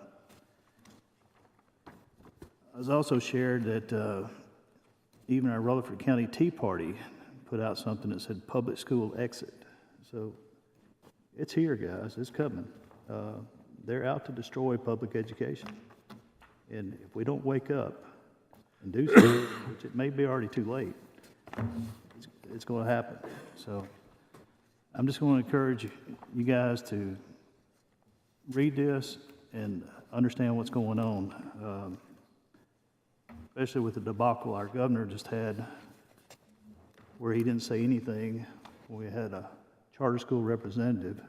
was also shared that even our Rutherford County Tea Party put out something that said public school exit. So it's here, guys. It's coming. They're out to destroy public education. And if we don't wake up and do something, which it may be already too late, it's going to happen. So I'm just going to encourage you guys to read this and understand what's going on, especially with the debacle our governor just had, where he didn't say anything. We had a charter school representative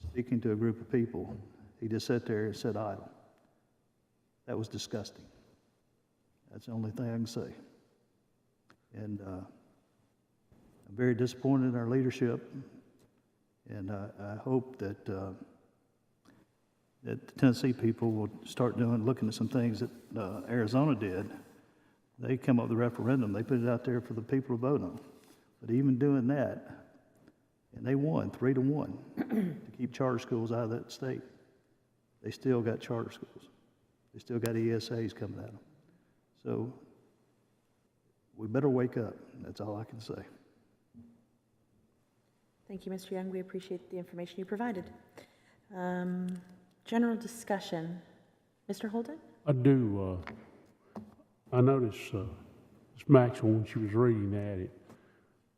speaking to a group of people. He just sat there and said idle. That was disgusting. That's the only thing I can say. And I'm very disappointed in our leadership, and I hope that that the Tennessee people will start looking at some things that Arizona did. They come up with a referendum. They put it out there for the people to vote on. But even doing that, and they won 3-1 to keep charter schools out of that state. They still got charter schools. They still got ESAs coming at them. So we better wake up. That's all I can say. Thank you, Mr. Young. We appreciate the information you provided. General discussion. Mr. Holden? I do. I noticed Ms. Maxwell, when she was reading at it,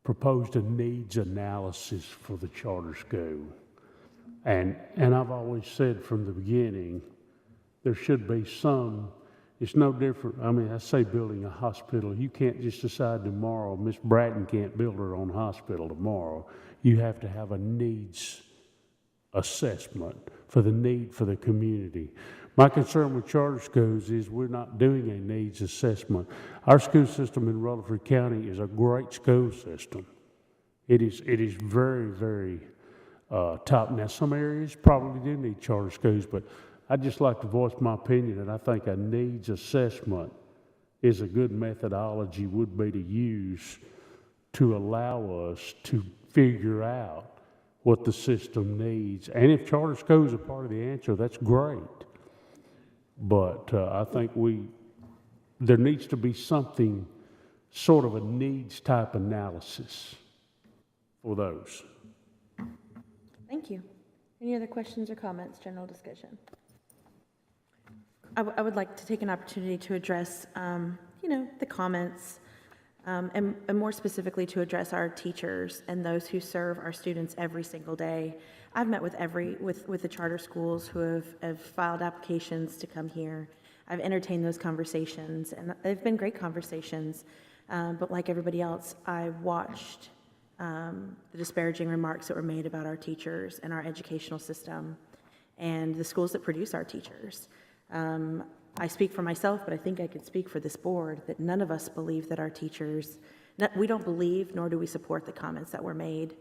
proposed a needs analysis for the charter school. And I've always said from the beginning, there should be some, it's no different. I mean, I say building a hospital. You can't just decide tomorrow, Miss Bratton can't build her own hospital tomorrow. You have to have a needs assessment for the need for the community. My concern with charter schools is we're not doing a needs assessment. Our school system in Rutherford County is a great school system. It is very, very top. Now, some areas probably do need charter schools, but I'd just like to voice my opinion that I think a needs assessment is a good methodology would be to use to allow us to figure out what the system needs. And if charter schools are part of the answer, that's great. But I think there needs to be something, sort of a needs type analysis for those. Thank you. Any other questions or comments, general discussion? I would like to take an opportunity to address, the comments, and more specifically to address our teachers and those who serve our students every single day. I've met with the charter schools who have filed applications to come here. I've entertained those conversations, and they've been great conversations. But like everybody else, I watched the disparaging remarks that were made about our teachers and our educational system and the schools that produce our teachers. I speak for myself, but I think I could speak for this board, that none of us believe that our teachers, we don't believe nor do we support the comments that were made.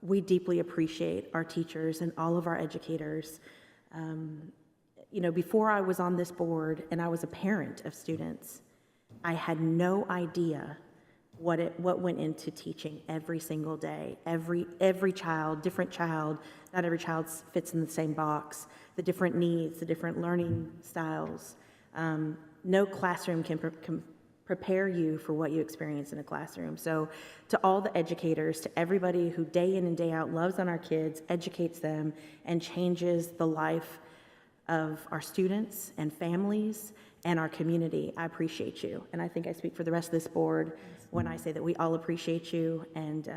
We deeply appreciate our teachers and all of our educators. Before I was on this board and I was a parent of students, I had no idea what went into teaching every single day. Every child, different child, not every child fits in the same box. The different needs, the different learning styles. No classroom can prepare you for what you experience in a classroom. So to all the educators, to everybody who day in and day out loves on our kids, educates them, and changes the life of our students and families and our community, I appreciate you. And I think I speak for the rest of this board when I say that we all appreciate you, and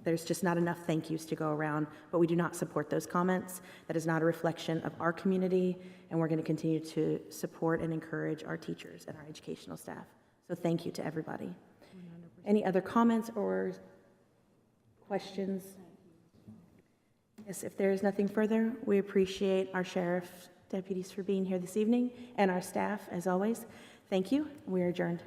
there's just not enough thank yous to go around, but we do not support those comments. That is not a reflection of our community, and we're going to continue to support and encourage our teachers and our educational staff. So thank you to everybody. Any other comments or questions? Yes, if there is nothing further, we appreciate our sheriff deputies for being here this evening and our staff, as always. Thank you. We are adjourned.